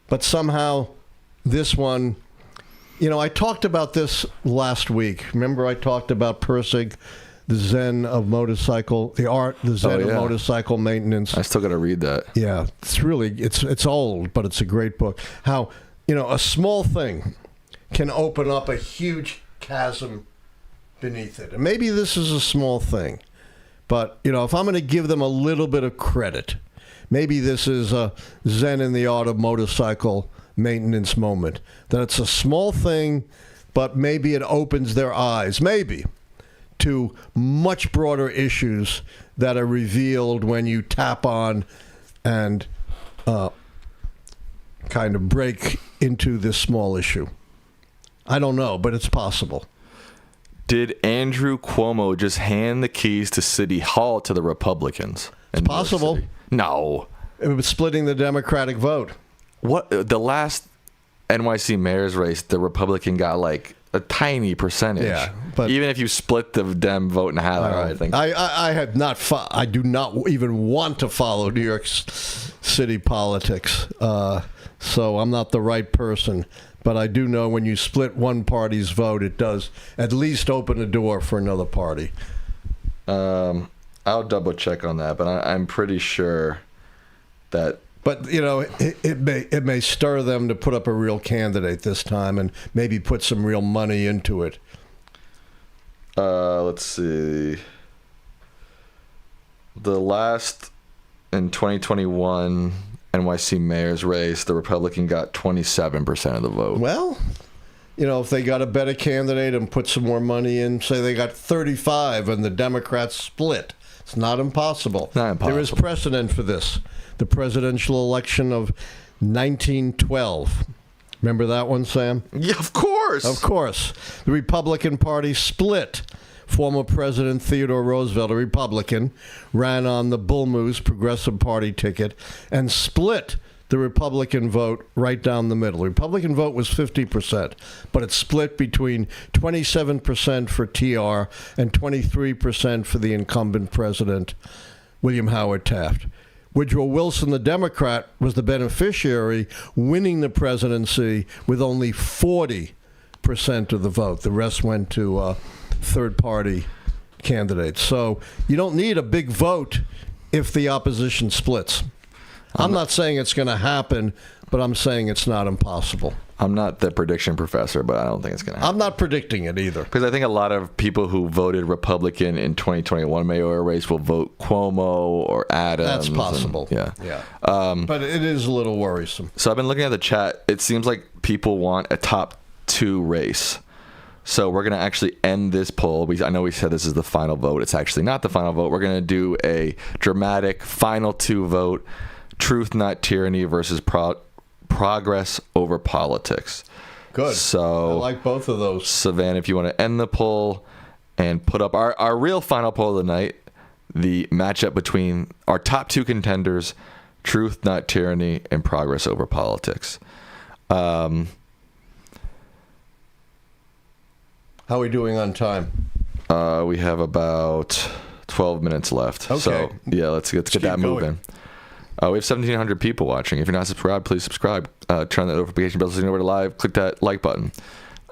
But somehow this one, I talked about this last week. Remember I talked about Persig, the Zen of motorcycle, the Zen of motorcycle maintenance. I still got to read that. Yeah, it's old, but it's a great book. How, a small thing can open up a huge chasm beneath it. And maybe this is a small thing, but, if I'm going to give them a little bit of credit, maybe this is a Zen in the art of motorcycle maintenance moment. That it's a small thing, but maybe it opens their eyes, maybe, to much broader issues that are revealed when you tap on and kind of break into this small issue. I don't know, but it's possible. Did Andrew Cuomo just hand the keys to City Hall to the Republicans? It's possible. No. It was splitting the Democratic vote. What the last NYC mayor's race, the Republican got like a tiny percentage. Yeah, but even if you split the Dem vote in half, I don't think. I have not. I do not even want to follow New York City politics, so I'm not the right person. But I do know when you split one party's vote, it does at least open a door for another party. I'll double check on that, but I'm pretty sure that. But, you know, it may stir them to put up a real candidate this time and maybe put some real money into it. Let's see. The last, in 2021, NYC mayor's race, the Republican got 27% of the vote. Well, you know, if they got a better candidate and put some more money in, say they got 35 and the Democrats split, it's not impossible. Not impossible. There is precedent for this. The presidential election of 1912. Remember that one, Sam? Yeah, of course. Of course. The Republican Party split. Former President Theodore Roosevelt, a Republican, ran on the Bull Moose Progressive Party ticket and split the Republican vote right down the middle. The Republican vote was 50%, but it split between 27% for TR and 23% for the incumbent president, William Howard Taft. Woodrow Wilson, the Democrat, was the beneficiary, winning the presidency with only 40% of the vote. The rest went to third-party candidates. So you don't need a big vote if the opposition splits. I'm not saying it's going to happen, but I'm saying it's not impossible. I'm not the prediction professor, but I don't think it's going to happen. I'm not predicting it either. Because I think a lot of people who voted Republican in 2021 mayoral race will vote Cuomo or Adams. That's possible. Yeah. But it is a little worrisome. So I've been looking at the chat. It seems like people want a top two race. So we're going to actually end this poll. I know we said this is the final vote. It's actually not the final vote. We're going to do a dramatic final two vote. Truth, not tyranny versus progress over politics. Good. So I like both of those. Savannah, if you want to end the poll and put up our real final poll of the night, the matchup between our top two contenders, truth, not tyranny, and progress over politics. How are we doing on time? We have about 12 minutes left. Okay. So, yeah, let's get that moving. We have 1,700 people watching. If you're not subscribed, please subscribe. Turn that notification bell so you know we're live. Click that like button.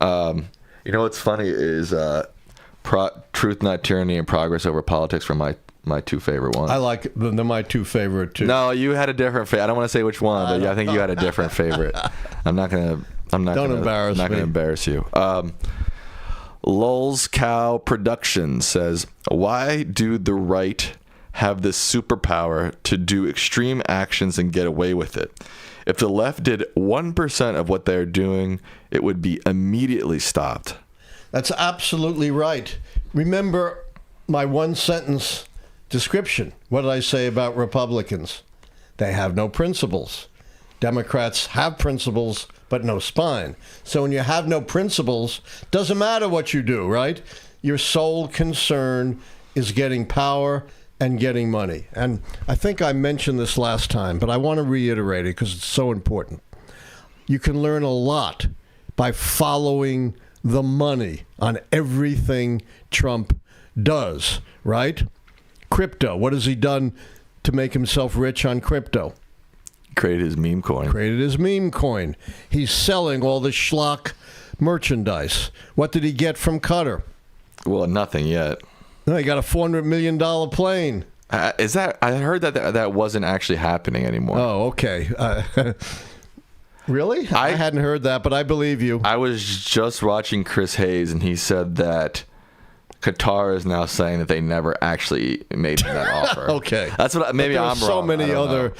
You know what's funny is Truth, Not Tyranny, and Progress Over Politics were my two favorite ones. I like they're my two favorite too. No, you had a different favorite. I don't want to say which one, but I think you had a different favorite. I'm not going to embarrass you. Lulz Cow Productions says, why do the right have this superpower to do extreme actions and get away with it? If the left did 1% of what they're doing, it would be immediately stopped. That's absolutely right. Remember my one-sentence description. What did I say about Republicans? They have no principles. Democrats have principles, but no spine. So when you have no principles, doesn't matter what you do, right? Your sole concern is getting power and getting money. And I think I mentioned this last time, but I want to reiterate it because it's so important. You can learn a lot by following the money on everything Trump does, right? Crypto. What has he done to make himself rich on crypto? Created his meme coin. He's selling all the schlock merchandise. What did he get from Qatar? Well, nothing yet. No, he got a $400 million plane. Is that? I heard that wasn't actually happening anymore. Oh, okay. Really? I hadn't heard that, but I believe you. I was just watching Chris Hayes, and he said that Qatar is now saying that they never actually made him that offer. Okay. That's what. Maybe I'm wrong. So many other.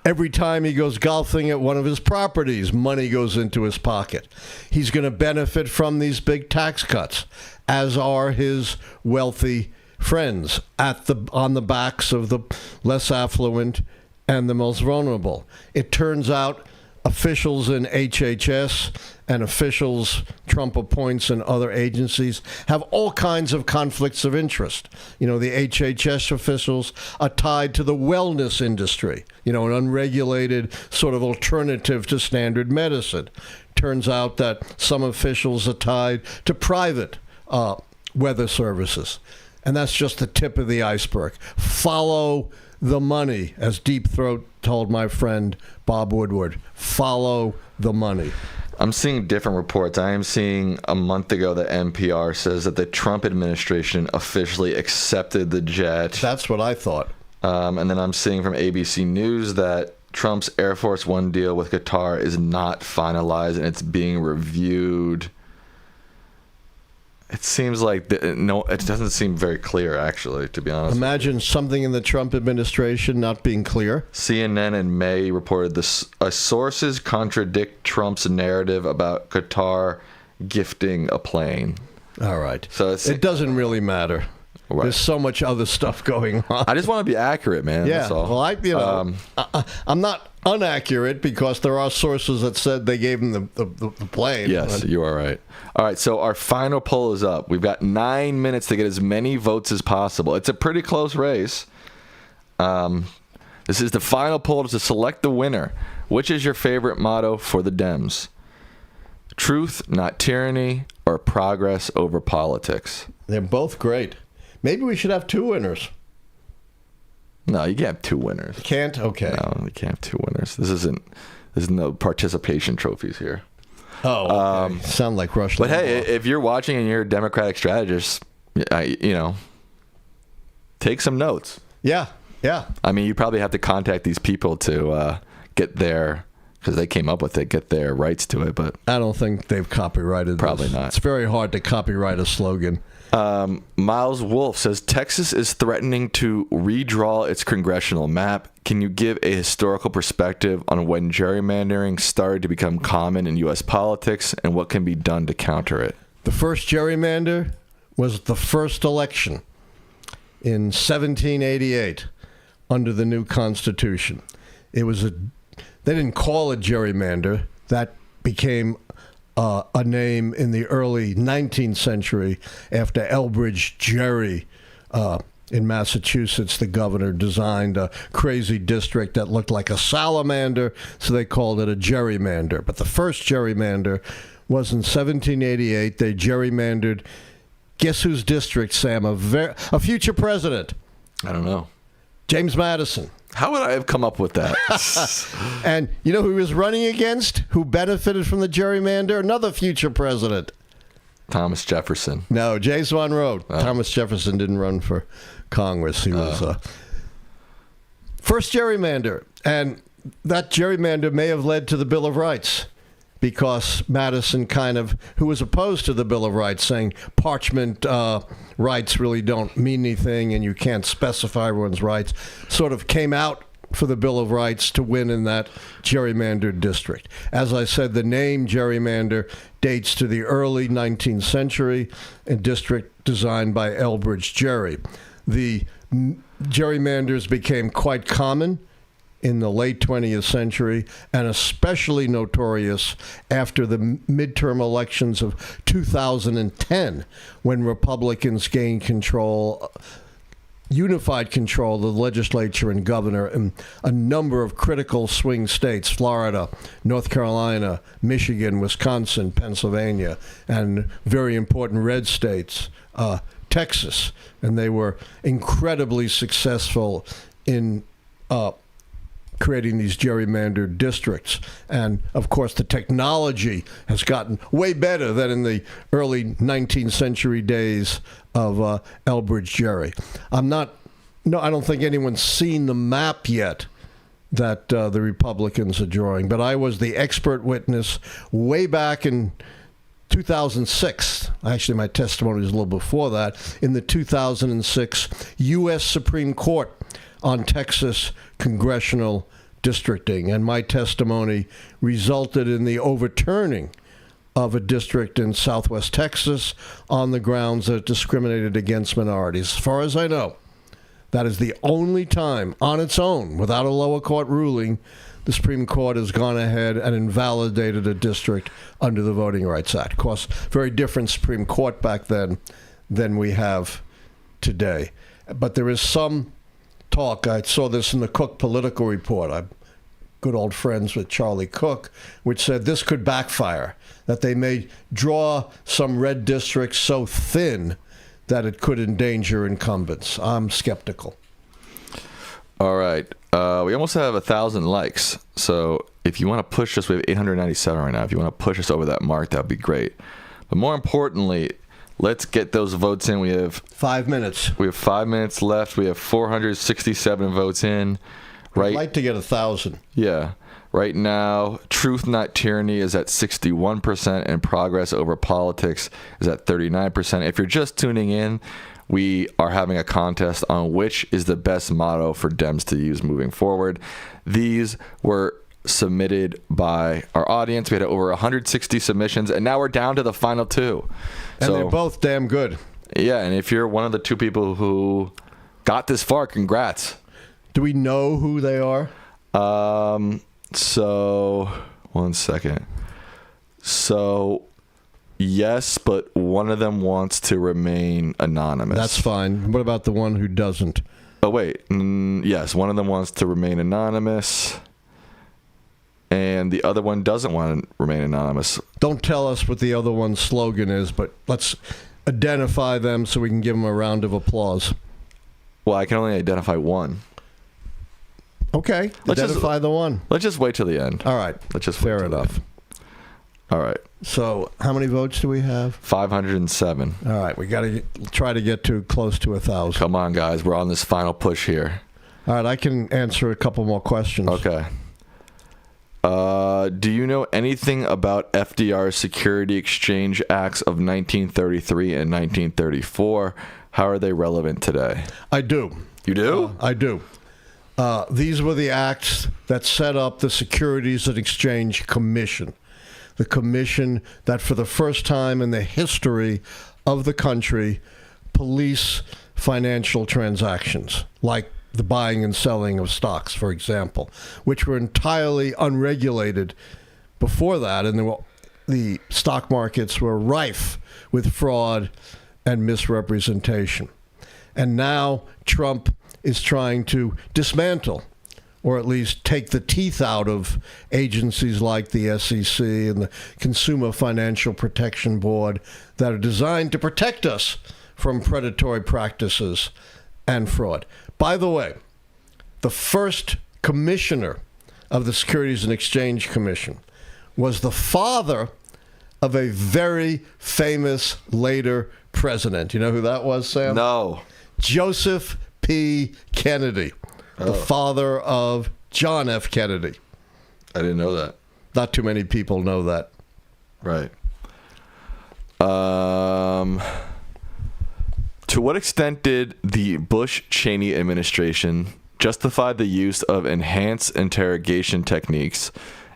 Every time he goes golfing at one of his properties, money goes into his pocket. He's going to benefit from these big tax cuts, as are his wealthy friends on the backs of the less affluent and the most vulnerable. It turns out officials in HHS and officials Trump appoints in other agencies have all kinds of conflicts of interest. The HHS officials are tied to the wellness industry, an unregulated sort of alternative to standard medicine. Turns out that some officials are tied to private weather services. And that's just the tip of the iceberg. Follow the money, as Deep Throat told my friend Bob Woodward. Follow the money. I'm seeing different reports. I am seeing a month ago that NPR says that the Trump administration officially accepted the jet. That's what I thought. And then I'm seeing from ABC News that Trump's Air Force One deal with Qatar is not finalized and it's being reviewed. It seems like it doesn't seem very clear, actually, to be honest. Imagine something in the Trump administration not being clear. CNN in May reported this: sources contradict Trump's narrative about Qatar gifting a plane. All right. So it doesn't really matter. Right. There's so much other stuff going on. I just want to be accurate, man. Yeah. That's all. Well, I'm not inaccurate because there are sources that said they gave him the plane. Yes, you are right. All right, so our final poll is up. We've got 9 minutes to get as many votes as possible. It's a pretty close race. This is the final poll to select the winner. Which is your favorite motto for the Dems? Truth, not tyranny, or progress over politics? They're both great. Maybe we should have two winners. No, you can't have two winners. Can't? Okay. No, you can't have two winners. There's no participation trophies here. Oh, okay. Sound like Rush Limbaugh. But hey, if you're watching and you're a Democratic strategist, take some notes. Yeah. I mean, you probably have to contact these people to get their, because they came up with it, get their rights to it. But I don't think they've copyrighted Probably this. not. It's very hard to copyright a slogan. Miles Wolf says, Texas is threatening to redraw its congressional map. Can you give a historical perspective on when gerrymandering started to become common in U.S. politics and what can be done to counter it? The first gerrymander was the first election in 1788 under the new Constitution. They didn't call it gerrymander. That became a name in the early 19th century after Elbridge Gerry in Massachusetts. The governor designed a crazy district that looked like a salamander, so they called it a gerrymander. But the first gerrymander was in 1788. They gerrymandered, guess whose district, Sam? A future president. I don't know. James Madison. How would I have come up with that? And you know who he was running against? Who benefited from the gerrymander? Another future president. Thomas Jefferson. No, James Monroe. Oh. Thomas Jefferson didn't run for Congress. He was first gerrymander. And that gerrymander may have led to the Bill of Rights, because Madison who was opposed to the Bill of Rights, saying parchment rights really don't mean anything and you can't specify everyone's rights, sort of came out for the Bill of Rights to win in that gerrymandered district. As I said, the name gerrymander dates to the early 19th century, a district designed by Elbridge Gerry. The gerrymanders became quite common in the late 20th century, and especially notorious after the midterm elections of 2010, when Republicans gained unified control of the legislature and governor in a number of critical swing states: Florida, North Carolina, Michigan, Wisconsin, Pennsylvania, and very important red states, Texas. And they were incredibly successful in creating these gerrymandered districts. And of course the technology has gotten way better than in the early 19th century days of Elbridge Gerry. I don't think anyone's seen the map yet that the Republicans are drawing, but I was the expert witness way back in 2006. Actually, my testimony was a little before that, in the 2006 U.S. Supreme Court on Texas congressional districting, and my testimony resulted in the overturning of a district in southwest Texas on the grounds that it discriminated against minorities. As far as I know, that is the only time on its own, without a lower court ruling, the Supreme Court has gone ahead and invalidated a district under the Voting Rights Act. Of course, very different Supreme Court back then than we have today. But there is some talk. I saw this in the Cook Political Report. I'm good old friends with Charlie Cook, which said this could backfire, that they may draw some red districts so thin that it could endanger incumbents. I'm skeptical. All right. We almost have 1,000 likes. So if you want to push us, we have 897 right now. If you want to push us over that mark, that would be great. But more importantly, let's get those votes in. We have 5 minutes. We have 5 minutes left. We have 467 votes in. Right. I'd like to get 1,000. Yeah. Right now, Truth Not Tyranny is at 61%, and Progress Over Politics is at 39%. If you're just tuning in, we are having a contest on which is the best motto for Dems to use moving forward. These were submitted by our audience. We had over 160 submissions, and now we're down to the final two. And they're both damn good. Yeah, and if you're one of the two people who got this far, congrats. Do we know who they are? So, one second. So, yes, but one of them wants to remain anonymous. That's fine. What about the one who doesn't? Oh, wait. Yes, one of them wants to remain anonymous, and the other one doesn't want to remain anonymous. Don't tell us what the other one's slogan is, but let's identify them so we can give them a round of applause. Well, I can only identify one. Okay, identify the one. Let's just wait till the end. All right. Let's just fair enough. All right. So, how many votes do we have? 507. All right, we got to try to get to close to 1,000. Come on, guys. We're on this final push here. All right, I can answer a couple more questions. Okay. Do you know anything about FDR's Security Exchange Acts of 1933 and 1934? How are they relevant today? I do. You do? I do. These were the acts that set up the Securities and Exchange Commission, the commission that for the first time in the history of the country police financial transactions, like the buying and selling of stocks, for example, which were entirely unregulated before that, and the stock markets were rife with fraud and misrepresentation. And now Trump is trying to dismantle, or at least take the teeth out of agencies like the SEC and the Consumer Financial Protection Board that are designed to protect us from predatory practices and fraud. By the way, the first commissioner of the Securities and Exchange Commission was the father of a very famous later president. You know who that was, Sam? No. Joseph P. Kennedy, the father of John F. Kennedy. I didn't know that. Not too many people know that. Right. To what extent did the Bush-Cheney administration justify the use of enhanced interrogation techniques,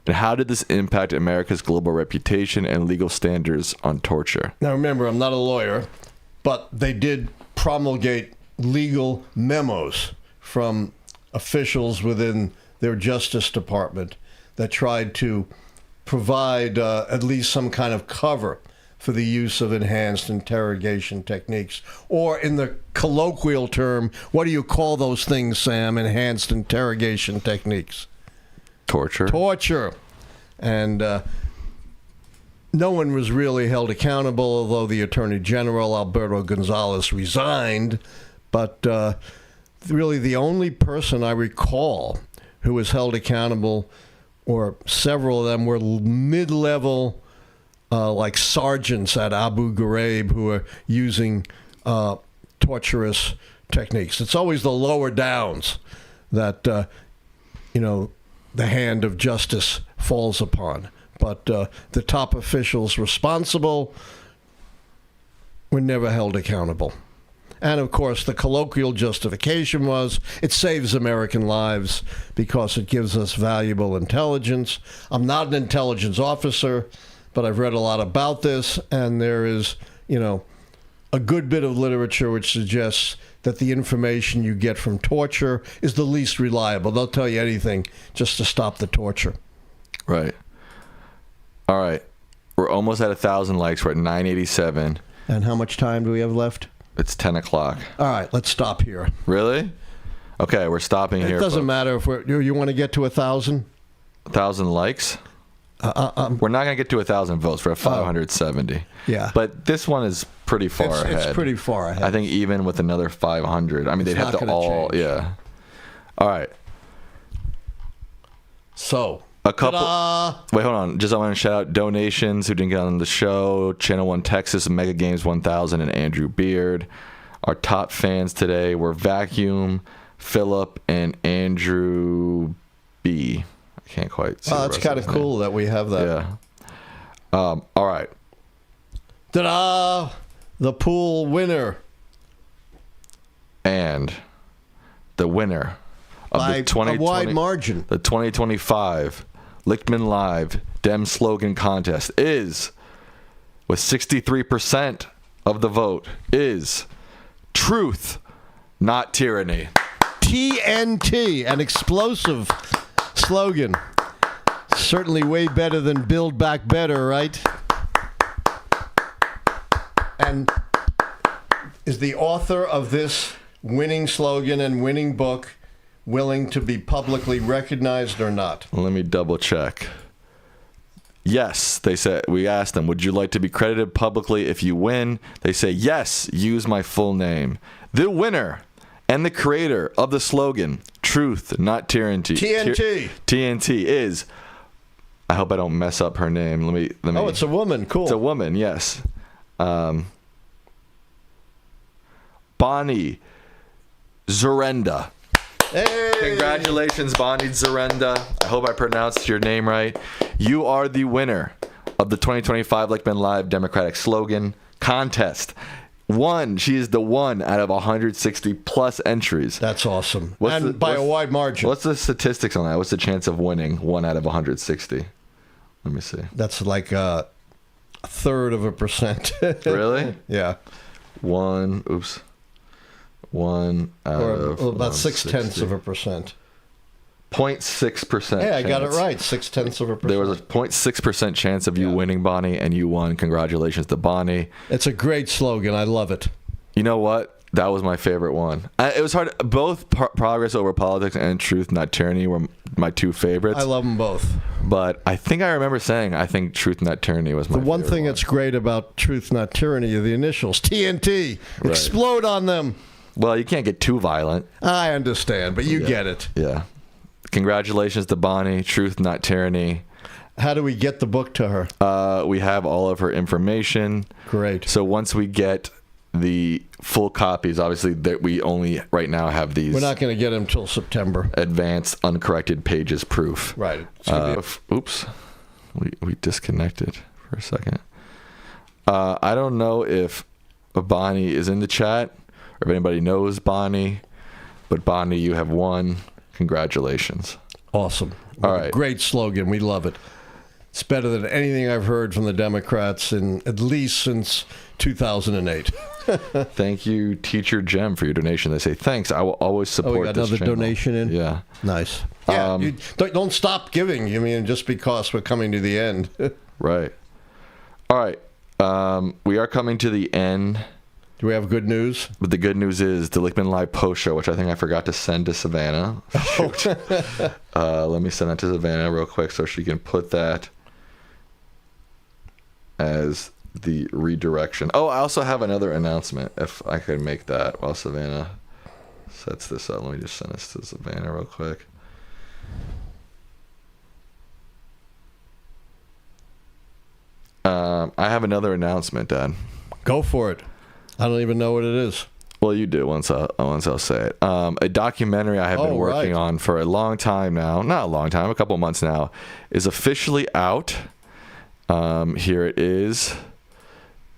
and how did this impact America's global reputation and legal standards on torture? Now remember, I'm not a lawyer, but they did promulgate legal memos from officials within their Justice Department that tried to provide at least some kind of cover for the use of enhanced interrogation techniques. Or in the colloquial term, what do you call those things, Sam? Enhanced interrogation techniques. Torture. Torture. And no one was really held accountable, although the Attorney General, Alberto Gonzales, resigned. But really the only person I recall who was held accountable, or several of them, were mid-level like sergeants at Abu Ghraib who are using torturous techniques. It's always the lower downs that, the hand of justice falls upon. But the top officials responsible were never held accountable. And, of course, the colloquial justification was it saves American lives because it gives us valuable intelligence. I'm not an intelligence officer, but I've read a lot about this, and there is, a good bit of literature which suggests that the information you get from torture is the least reliable. They'll tell you anything just to stop the torture. Right. All right. We're almost at 1,000 likes. We're at 987. And how much time do we have left? It's 10 o'clock. All right, let's stop here. Really? Okay, we're stopping here. It doesn't matter if you want to get to 1,000? 1,000 likes? We're not going to get to 1,000 votes. We're at 570. Yeah. But this one is pretty far ahead. It's pretty far ahead. I think even with another 500, I mean, they'd have to all, change. yeah. All right. So, a couple. ta-da! Wait, hold on. Just I want to shout out donations who didn't get on the show. Channel 1 Texas, Mega Games 1000, and Andrew Beard. Our top fans today were Vacuum, Philip, and Andrew B. I can't quite see. That's kind of cool that we have that. Yeah. All right. Ta-da! The pool winner. And the winner of By the 2020, a wide margin. The 2025 Lichtman Live Dem Slogan Contest is, with 63% of the vote, is Truth, Not Tyranny. TNT, an explosive slogan. Certainly way better than Build Back Better, right? And is the author of this winning slogan and winning book willing to be publicly recognized or not? Let me double check. Yes, they said. We asked them, would you like to be credited publicly if you win? They say, yes, use my full name. The winner and the creator of the slogan, Truth, Not Tyranny. TNT. TNT is, I hope I don't mess up her name. Let me. Oh, it's a woman. Cool. It's a woman, yes. Bonnie Zurenda. Hey! Congratulations, Bonnie Zurenda. I hope I pronounced your name right. You are the winner of the 2025 Lichtman Live Democratic Slogan Contest. She is the one out of 160 plus entries. That's awesome. By a wide margin. What's the statistics on that? What's the chance of winning 1 out of 160? Let me see. That's like a third of a percent. Really? Yeah. One out of about 160. 0.6 of a percent. 0.6%. Hey, I got it right. 0.6 of a percent. There was a 0.6% chance of you winning, Bonnie, and you won. Congratulations to Bonnie. It's a great slogan. I love it. You know what? That was my favorite one. It was hard. Both Progress Over Politics and Truth, Not Tyranny were my two favorites. I love them both. But I think I remember saying I think Truth, Not Tyranny was my favorite. The one thing that's great about Truth, Not Tyranny are the initials. TNT. Right. Explode on them. Well, you can't get too violent. I understand, but you get it. Yeah. Congratulations to Bonnie. Truth, Not Tyranny. How do we get the book to her? We have all of her information. Great. So once we get the full copies, obviously that we only right now have these. We're not going to get them till September. Advanced uncorrected pages proof. Right. Oops. We disconnected for a second. I don't know if Bonnie is in the chat or if anybody knows Bonnie, but Bonnie, you have won. Congratulations. Awesome. All right. Great slogan. We love it. It's better than anything I've heard from the Democrats in at least since 2008. Thank you, Teacher Jem, for your donation. They say, thanks. I will always support we got this another channel. Donation in? Yeah. Nice. Yeah, you don't stop giving. I mean, just because we're coming to the end. Right. All right. We are coming to the end. Do we have good news? But the good news is the Lichtman Live post show, which I think I forgot to send to Savannah. Shoot. Let me send that to Savannah real quick so she can put that as the redirection. Oh, I also have another announcement, if I could make that while Savannah sets this up. Let me just send this to Savannah real quick. I have another announcement, Dad. Go for it. I don't even know what it is. Well, you do once I'll say it. A documentary I have been working on for a long time now, not a long time, a couple months now, is officially out. Here it is.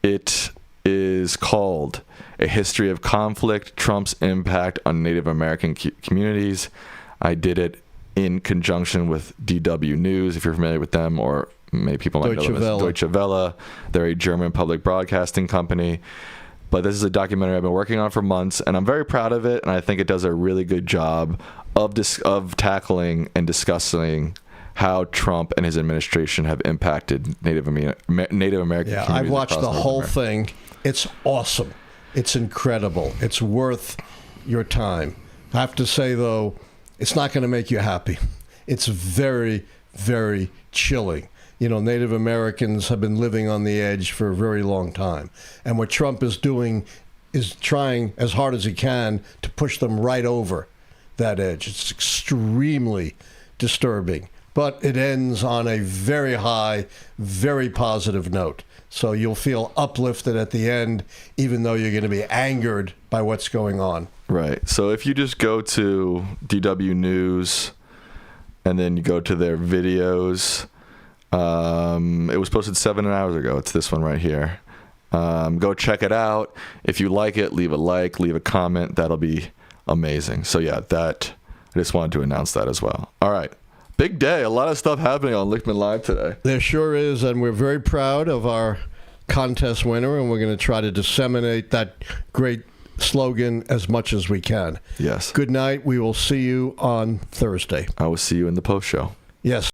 It is called A History of Conflict, Trump's Impact on Native American Communities. I did it in conjunction with DW News, if you're familiar with them, or maybe people might know them as Deutsche Welle. They're a German public broadcasting company. But this is a documentary I've been working on for months, and I'm very proud of it, and I think it does a really good job of tackling and discussing how Trump and his administration have impacted Native American communities. Yeah, I've watched across the North whole America. thing. It's awesome. It's incredible. It's worth your time. I have to say, though, it's not going to make you happy. It's very, very chilling. You know, Native Americans have been living on the edge for a very long time. And what Trump is doing is trying as hard as he can to push them right over that edge. It's extremely disturbing. But it ends on a very high, very positive note. So you'll feel uplifted at the end, even though you're going to be angered by what's going on. Right. So if you just go to DW News and then you go to their videos, it was posted 7 hours ago. It's this one right here. Go check it out. If you like it, leave a like, leave a comment. That'll be amazing. So yeah, I just wanted to announce that as well. All right. Big day. A lot of stuff happening on Lichtman Live today. There sure is, and we're very proud of our contest winner, and we're going to try to disseminate that great slogan as much as we can. Yes. Good night. We will see you on Thursday. I will see you in the post show. Yes.